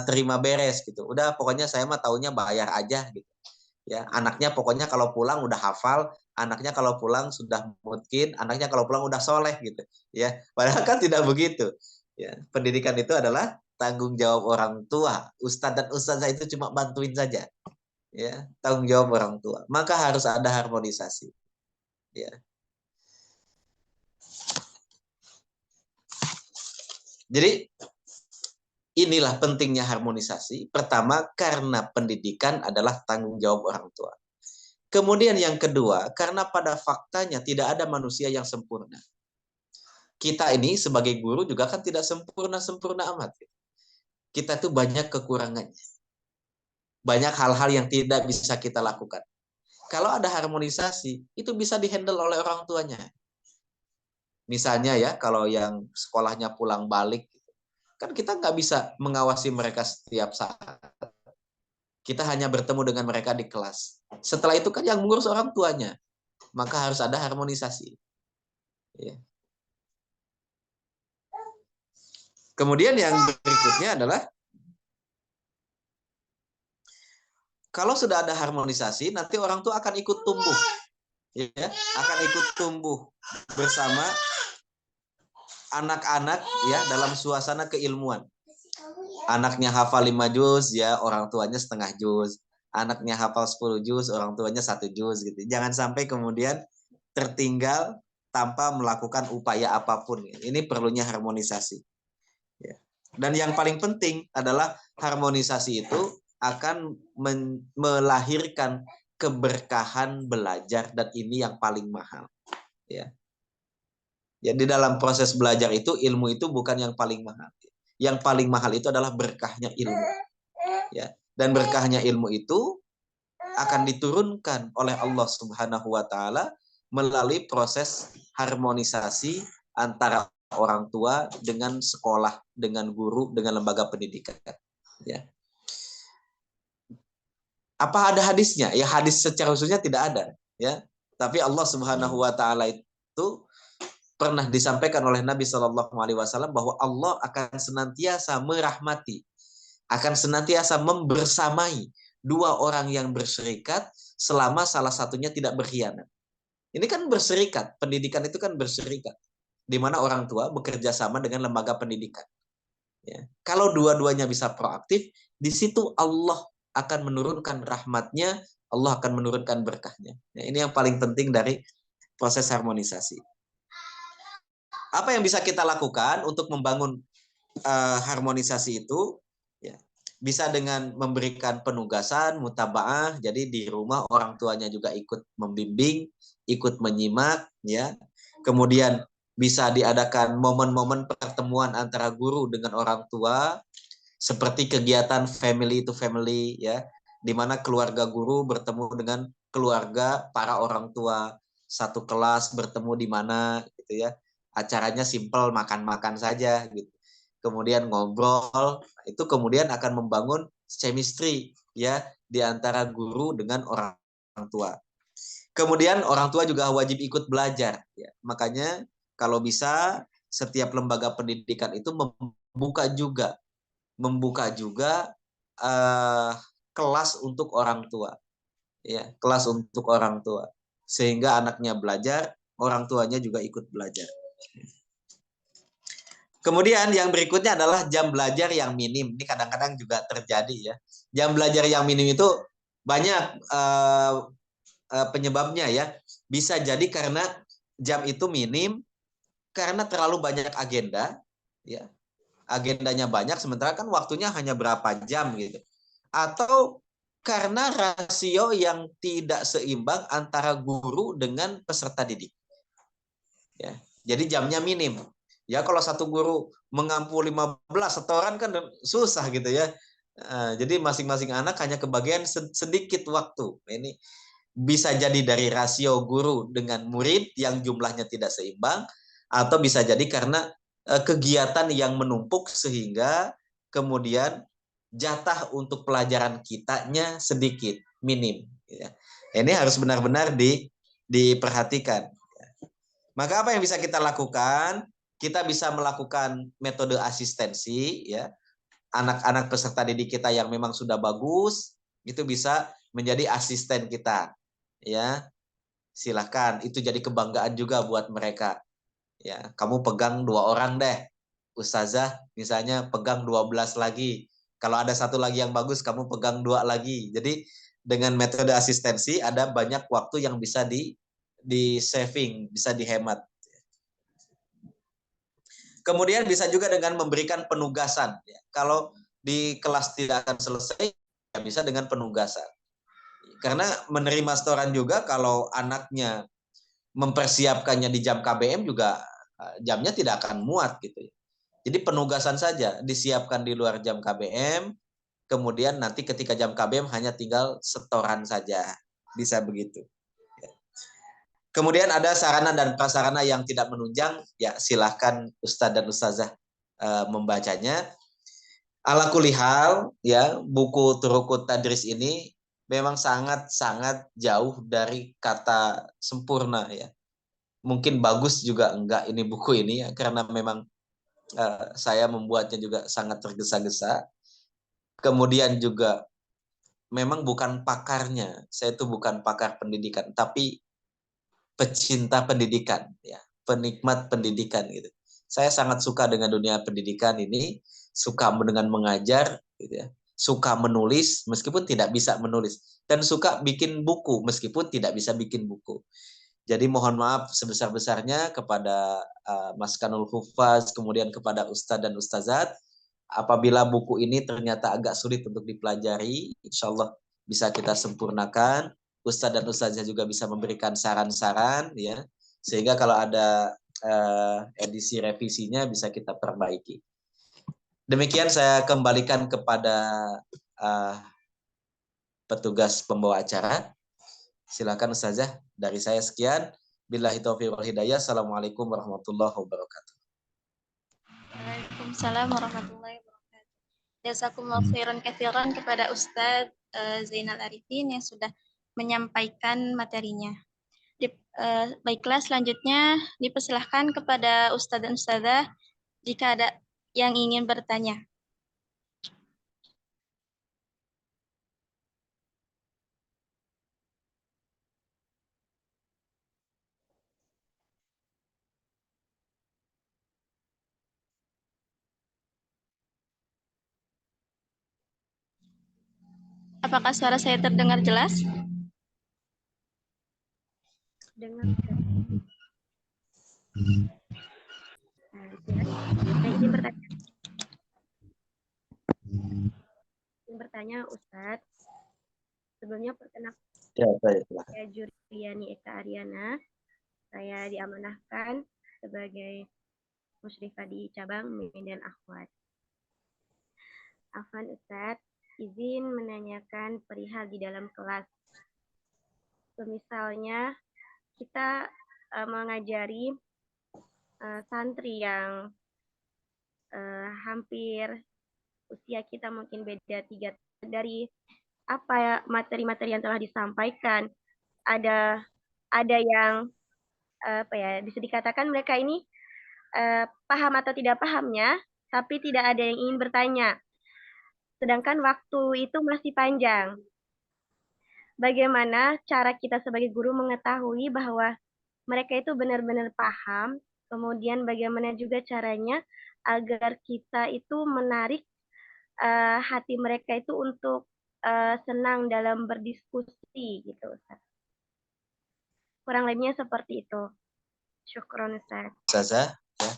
terima beres gitu. Udah pokoknya saya mah taunya bayar aja gitu. Ya, anaknya pokoknya kalau pulang udah hafal, anaknya kalau pulang sudah mungkin, anaknya kalau pulang udah soleh gitu. Ya, padahal kan tidak begitu. Ya, pendidikan itu adalah tanggung jawab orang tua. Ustadz dan ustazah itu cuma bantuin saja. Ya, tanggung jawab orang tua. Maka harus ada harmonisasi. Ya. Jadi inilah pentingnya harmonisasi. Pertama, karena pendidikan adalah tanggung jawab orang tua. Kemudian yang kedua, karena pada faktanya tidak ada manusia yang sempurna. Kita ini sebagai guru juga kan tidak sempurna-sempurna amat. Kita tuh banyak kekurangannya. Banyak hal-hal yang tidak bisa kita lakukan. Kalau ada harmonisasi, itu bisa dihandle oleh orang tuanya. Misalnya ya, kalau yang sekolahnya pulang balik, kan kita nggak bisa mengawasi mereka setiap saat. Kita hanya bertemu dengan mereka di kelas. Setelah itu kan yang mengurus orang tuanya. Maka harus ada harmonisasi. Ya. Kemudian yang berikutnya adalah, kalau sudah ada harmonisasi, nanti orang tua akan ikut tumbuh. Ya, akan ikut tumbuh bersama anak-anak ya dalam suasana keilmuan. Anaknya hafal 5 juz, ya orang tuanya setengah juz. Anaknya hafal 10 juz, orang tuanya 1 juz gitu. Jangan sampai kemudian tertinggal tanpa melakukan upaya apapun. Ini perlunya harmonisasi. Ya. Dan yang paling penting adalah harmonisasi itu akan melahirkan keberkahan belajar, dan ini yang paling mahal. Ya. Jadi dalam proses belajar itu, ilmu itu bukan yang paling mahal. Yang paling mahal itu adalah berkahnya ilmu. Ya. Dan berkahnya ilmu itu akan diturunkan oleh Allah Subhanahu wa taala melalui proses harmonisasi antara orang tua dengan sekolah, dengan guru, dengan lembaga pendidikan. Ya. Apa ada hadisnya? Ya hadis secara khususnya tidak ada. Ya, tapi Allah Subhanahu Wa Taala itu pernah disampaikan oleh Nabi Shallallahu Alaihi Wasallam bahwa Allah akan senantiasa merahmati, akan senantiasa membersamai dua orang yang berserikat selama salah satunya tidak berkhianat. Ini kan berserikat, pendidikan itu kan berserikat, di mana orang tua bekerja sama dengan lembaga pendidikan. Ya. Kalau dua-duanya bisa proaktif, di situ Allah akan menurunkan rahmatnya, Allah akan menurunkan berkahnya. Ya, ini yang paling penting dari proses harmonisasi. Apa yang bisa kita lakukan untuk membangun harmonisasi itu? Ya, bisa dengan memberikan penugasan, mutabaah, jadi di rumah orang tuanya juga ikut membimbing, ikut menyimak, ya. Kemudian bisa diadakan momen-momen pertemuan antara guru dengan orang tua, seperti kegiatan family to family, ya, di mana keluarga guru bertemu dengan keluarga para orang tua, satu kelas bertemu di mana, gitu ya. Acaranya simple, makan-makan saja, gitu. Kemudian ngobrol, itu kemudian akan membangun chemistry ya di antara guru dengan orang tua. Kemudian orang tua juga wajib ikut belajar ya. Makanya kalau bisa setiap lembaga pendidikan itu membuka juga kelas untuk orang tua ya, kelas untuk orang tua sehingga anaknya belajar, orang tuanya juga ikut belajar. Kemudian yang berikutnya adalah jam belajar yang minim. Ini kadang-kadang juga terjadi ya. Jam belajar yang minim itu banyak penyebabnya ya. Bisa jadi karena jam itu minim karena terlalu banyak agenda, ya. Agendanya banyak sementara kan waktunya hanya berapa jam gitu. Atau karena rasio yang tidak seimbang antara guru dengan peserta didik. Ya. Jadi jamnya minim. Ya kalau satu guru mengampu 15 setoran kan susah gitu ya. Jadi masing-masing anak hanya kebagian sedikit waktu. Ini bisa jadi dari rasio guru dengan murid yang jumlahnya tidak seimbang, atau bisa jadi karena kegiatan yang menumpuk sehingga kemudian jatah untuk pelajaran kitanya sedikit, minim. Ya. Ini harus benar-benar diperhatikan. Maka apa yang bisa kita lakukan? Kita bisa melakukan metode asistensi, ya. Anak-anak peserta didik kita yang memang sudah bagus, itu bisa menjadi asisten kita, ya. Silahkan, itu jadi kebanggaan juga buat mereka. Ya, kamu pegang 2 orang deh, ustazah misalnya pegang 12 lagi. Kalau ada satu lagi yang bagus, kamu pegang 2 lagi. Jadi dengan metode asistensi ada banyak waktu yang bisa di saving, bisa dihemat. Kemudian bisa juga dengan memberikan penugasan. Kalau di kelas tidak akan selesai, ya bisa dengan penugasan. Karena menerima setoran juga kalau anaknya mempersiapkannya di jam KBM juga jamnya tidak akan muat gitu. Jadi penugasan saja disiapkan di luar jam KBM, kemudian nanti ketika jam KBM hanya tinggal setoran saja. Bisa begitu. Kemudian ada sarana dan prasarana yang tidak menunjang, ya silahkan Ustadz dan Ustazah membacanya. Ala kulihal, ya buku Turukut Tadris ini memang sangat-sangat jauh dari kata sempurna ya. Mungkin bagus juga enggak ini buku ini ya, karena memang saya membuatnya juga sangat tergesa-gesa. Kemudian juga memang bukan pakarnya, saya itu bukan pakar pendidikan, tapi pecinta pendidikan, ya, penikmat pendidikan gitu. Saya sangat suka dengan dunia pendidikan ini, suka dengan mengajar, gitu ya, suka menulis meskipun tidak bisa menulis, dan suka bikin buku meskipun tidak bisa bikin buku. Jadi mohon maaf sebesar-besarnya kepada Mas Kanul Hufaz, kemudian kepada Ustadz dan Ustazat, apabila buku ini ternyata agak sulit untuk dipelajari, insya Allah bisa kita sempurnakan. Ustadz dan Ustazah juga bisa memberikan saran-saran, ya, sehingga kalau ada edisi revisinya bisa kita perbaiki. Demikian saya kembalikan kepada petugas pembawa acara. Silakan Ustazah, dari saya sekian. Billahi taufiq wal hidayah. Assalamualaikum warahmatullahi wabarakatuh. Waalaikumsalam warahmatullahi wabarakatuh. Jazakumullah khairan katsiran kepada Ustadz Zainal Arifin yang sudah menyampaikan materinya. Baiklah, selanjutnya dipersilahkan kepada Ustadz dan Ustadzah jika ada yang ingin bertanya. Apakah suara saya terdengar jelas? Dengar. Saya ingin bertanya Ustadz. Sebelumnya perkenalkan saya Juriani Eka Ariana. Saya diamanahkan sebagai musyrifah di cabang Medan Akhwat. Afwan Ustadz, izin menanyakan perihal di dalam kelas. Misalnya kita mengajari santri yang hampir usia kita mungkin beda 3 dari apa ya materi-materi yang telah disampaikan, ada yang bisa dikatakan mereka ini paham atau tidak pahamnya, tapi tidak ada yang ingin bertanya. Sedangkan waktu itu masih panjang. Bagaimana cara kita sebagai guru mengetahui bahwa mereka itu benar-benar paham, kemudian bagaimana juga caranya agar kita itu menarik hati mereka itu untuk senang dalam berdiskusi gitu, Ustaz. Kurang lebihnya seperti itu. Syukron, Ustaz. Ustazah, ya.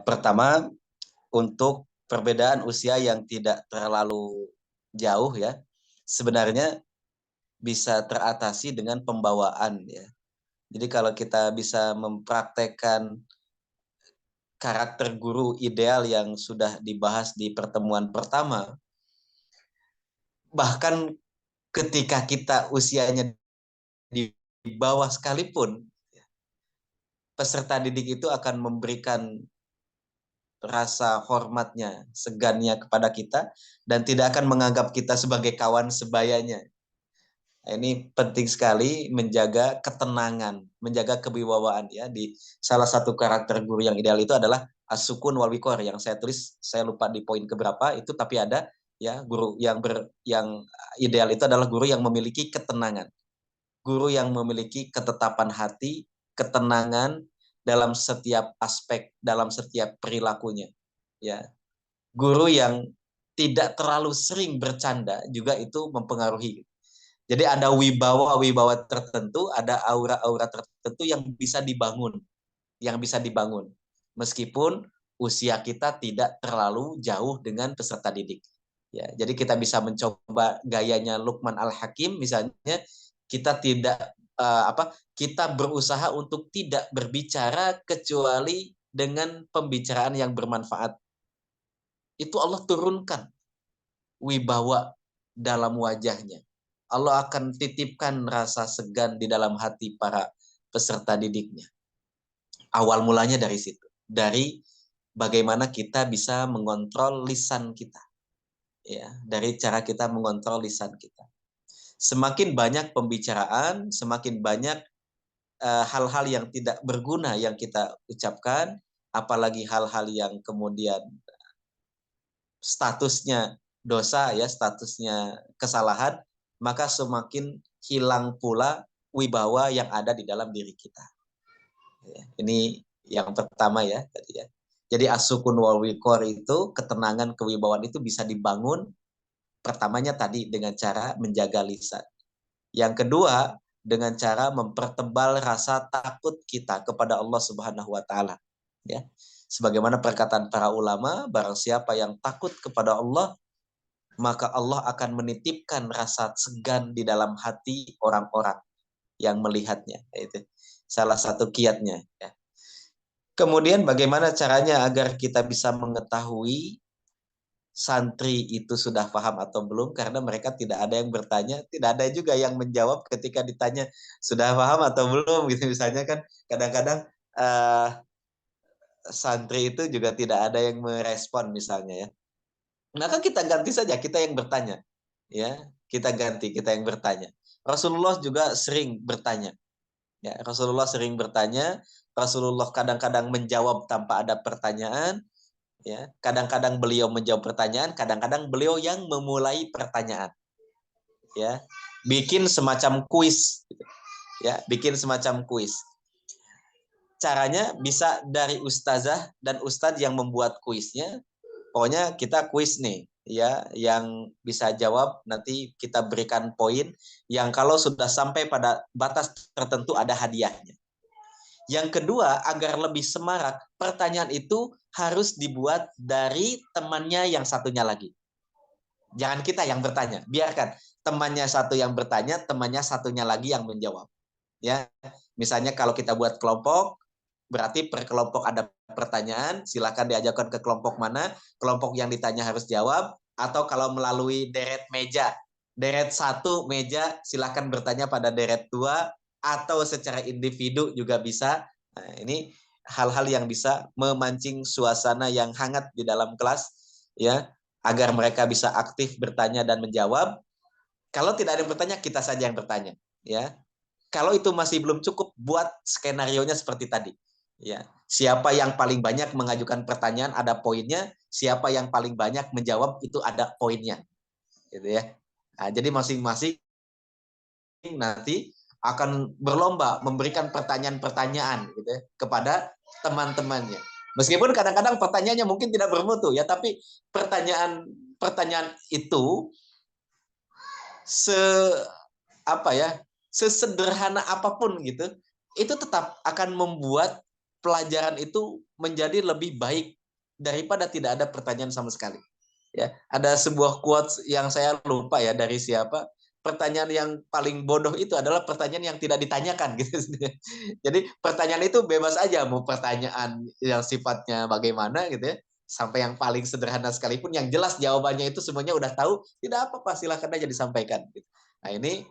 Pertama, untuk perbedaan usia yang tidak terlalu jauh ya, sebenarnya bisa teratasi dengan pembawaan ya. Jadi kalau kita bisa mempraktekkan karakter guru ideal yang sudah dibahas di pertemuan pertama, bahkan ketika kita usianya di bawah sekalipun, peserta didik itu akan memberikan rasa hormatnya, segannya kepada kita, dan tidak akan menganggap kita sebagai kawan sebayanya. Ini penting sekali menjaga ketenangan, menjaga kewibawaan ya. Di salah satu karakter guru yang ideal itu adalah as-sukun wal wiqar yang saya tulis, saya lupa di poin keberapa itu, tapi ada ya guru yang ideal itu adalah guru yang memiliki ketenangan. Guru yang memiliki ketetapan hati, ketenangan dalam setiap aspek, dalam setiap perilakunya. Ya. Guru yang tidak terlalu sering bercanda juga itu mempengaruhi. Jadi ada wibawa tertentu, ada aura-aura tertentu yang bisa dibangun, meskipun usia kita tidak terlalu jauh dengan peserta didik. Ya, jadi kita bisa mencoba gayanya Luqman Al-Hakim misalnya, kita tidak kita berusaha untuk tidak berbicara kecuali dengan pembicaraan yang bermanfaat. Itu Allah turunkan wibawa dalam wajahnya. Allah akan titipkan rasa segan di dalam hati para peserta didiknya. Awal mulanya dari situ. Dari bagaimana kita bisa mengontrol lisan kita. Ya, dari cara kita mengontrol lisan kita. Semakin banyak pembicaraan, semakin banyak hal-hal yang tidak berguna yang kita ucapkan, apalagi hal-hal yang kemudian statusnya dosa ya, statusnya kesalahan, maka semakin hilang pula wibawa yang ada di dalam diri kita. Ya, ini yang pertama ya tadi ya. Jadi as-sukun wal wiqar itu, ketenangan, kewibawaan itu bisa dibangun pertamanya tadi dengan cara menjaga lisan. Yang kedua, dengan cara mempertebal rasa takut kita kepada Allah Subhanahu wa taala. Ya. Sebagaimana perkataan para ulama, barang siapa yang takut kepada Allah, maka Allah akan menitipkan rasa segan di dalam hati orang-orang yang melihatnya. Itu salah satu kiatnya. Ya. Kemudian bagaimana caranya agar kita bisa mengetahui santri itu sudah paham atau belum, karena mereka tidak ada yang bertanya, tidak ada juga yang menjawab ketika ditanya sudah paham atau belum gitu. Misalnya kan kadang-kadang santri itu juga tidak ada yang merespon misalnya ya. Maka kita ganti saja, kita yang bertanya. Ya, kita ganti, kita yang bertanya. Rasulullah juga sering bertanya. Ya, Rasulullah sering bertanya, Rasulullah kadang-kadang menjawab tanpa ada pertanyaan, ya. Kadang-kadang beliau menjawab pertanyaan, kadang-kadang beliau yang memulai pertanyaan. Ya. Bikin semacam kuis, ya, bikin semacam kuis. Caranya bisa dari ustazah dan ustadz yang membuat kuisnya. Pokoknya kita kuis nih, ya, yang bisa jawab nanti kita berikan poin yang kalau sudah sampai pada batas tertentu ada hadiahnya. Yang kedua, agar lebih semarak, pertanyaan itu harus dibuat dari temannya yang satunya lagi. Jangan kita yang bertanya, biarkan temannya satu yang bertanya, temannya satunya lagi yang menjawab. Ya, misalnya kalau kita buat kelompok, berarti per kelompok ada pertanyaan, silakan diajarkan ke kelompok mana, kelompok yang ditanya harus jawab, atau kalau melalui deret meja, deret satu meja, silakan bertanya pada deret dua, atau secara individu juga bisa. Nah, ini hal-hal yang bisa memancing suasana yang hangat di dalam kelas, ya, agar mereka bisa aktif bertanya dan menjawab. Kalau tidak ada yang bertanya, kita saja yang bertanya, ya. Kalau itu masih belum cukup, buat skenario-nya seperti tadi. Ya, siapa yang paling banyak mengajukan pertanyaan ada poinnya, siapa yang paling banyak menjawab itu ada poinnya. Gitu ya. Nah, jadi masing-masing nanti akan berlomba memberikan pertanyaan-pertanyaan gitu ya, kepada teman-temannya. Meskipun kadang-kadang pertanyaannya mungkin tidak bermutu ya, tapi pertanyaan itu se apa ya, sesederhana apapun gitu, itu tetap akan membuat pelajaran itu menjadi lebih baik daripada tidak ada pertanyaan sama sekali. Ya, ada sebuah quotes yang saya lupa ya dari siapa. Pertanyaan yang paling bodoh itu adalah pertanyaan yang tidak ditanyakan gitu. Jadi pertanyaan itu bebas aja, mau pertanyaan yang sifatnya bagaimana gitu ya, sampai yang paling sederhana sekalipun yang jelas jawabannya itu semuanya udah tahu, tidak apa-apa, silahkan aja disampaikan. Nah, ini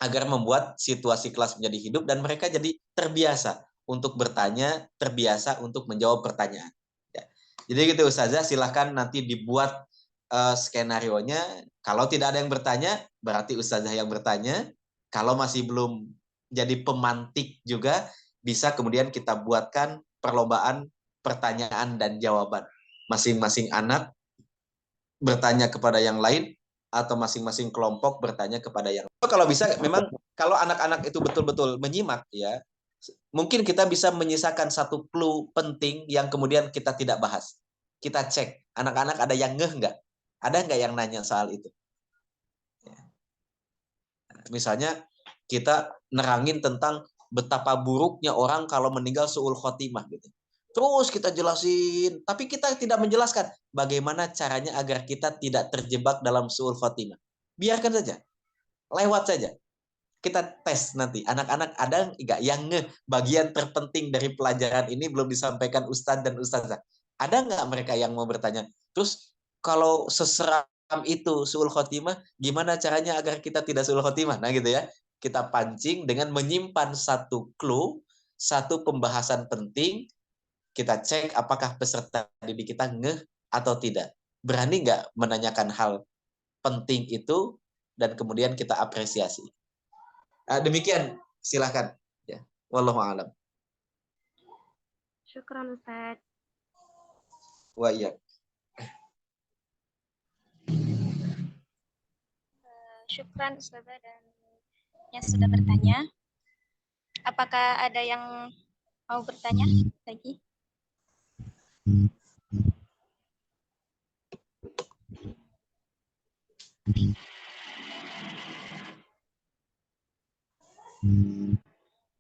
agar membuat situasi kelas menjadi hidup dan mereka jadi terbiasa untuk bertanya, terbiasa untuk menjawab pertanyaan. Ya. Jadi gitu Ustazah, silahkan nanti dibuat skenario-nya. Kalau tidak ada yang bertanya, berarti Ustazah yang bertanya. Kalau masih belum jadi pemantik juga, bisa kemudian kita buatkan perlombaan pertanyaan dan jawaban. Masing-masing anak bertanya kepada yang lain, atau masing-masing kelompok bertanya kepada yang lain. Kalau bisa, memang kalau anak-anak itu betul-betul menyimak, ya, mungkin kita bisa menyisakan satu clue penting yang kemudian kita tidak bahas. Kita cek, anak-anak ada yang ngeh nggak? Ada nggak yang nanya soal itu? Misalnya kita nerangin tentang betapa buruknya orang kalau meninggal su'ul khotimah gitu. Terus kita jelasin, tapi kita tidak menjelaskan bagaimana caranya agar kita tidak terjebak dalam su'ul khotimah. Biarkan saja, lewat saja. Kita tes nanti, anak-anak ada nggak yang bagian terpenting dari pelajaran ini belum disampaikan Ustadz dan Ustazah. Ada nggak mereka yang mau bertanya? Terus kalau seseram itu su'ul khotimah, gimana caranya agar kita tidak su'ul khotimah? Nah gitu ya, kita pancing dengan menyimpan satu clue, satu pembahasan penting, kita cek apakah peserta didik kita ngeh atau tidak. Berani nggak menanyakan hal penting itu, dan kemudian kita apresiasi. Demikian, silahkan. Ya, wallahu a'lam. Syukran Ustaz. Wa iya. Syukran Ustazah dan yang sudah bertanya. Apakah ada yang mau bertanya lagi?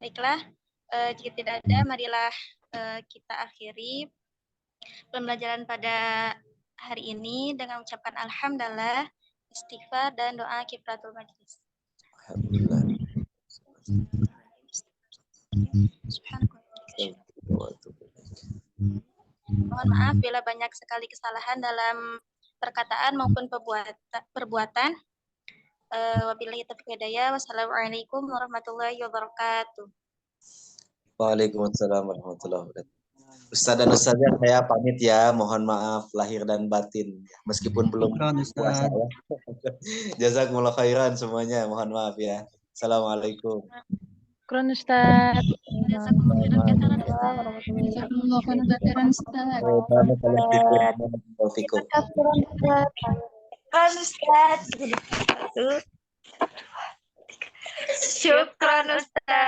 Baiklah, jika tidak ada, marilah kita akhiri pembelajaran pada hari ini dengan mengucapkan alhamdulillah, istighfar, dan doa kifaratul majlis. Alhamdulillah. Mohon maaf bila banyak sekali kesalahan dalam perkataan maupun perbuatan. Wabillahi taufiq hidayah. Wassalamualaikum warahmatullahi wabarakatuh. Waalaikumsalam warahmatullahi wabarakatuh. Ustaz dan Ustazah saya pamit ya, mohon maaf lahir dan batin meskipun belum Syukran, puasa Ustaz. ya. Jazakumullah khairan semuanya, mohon maaf ya. Assalamualaikum. Syukran Ustaz. Jazakumullah khairan katsiran, Ustaz. Jazakumullah khairan Ustaz. Taufikum. Syukran Ustaz.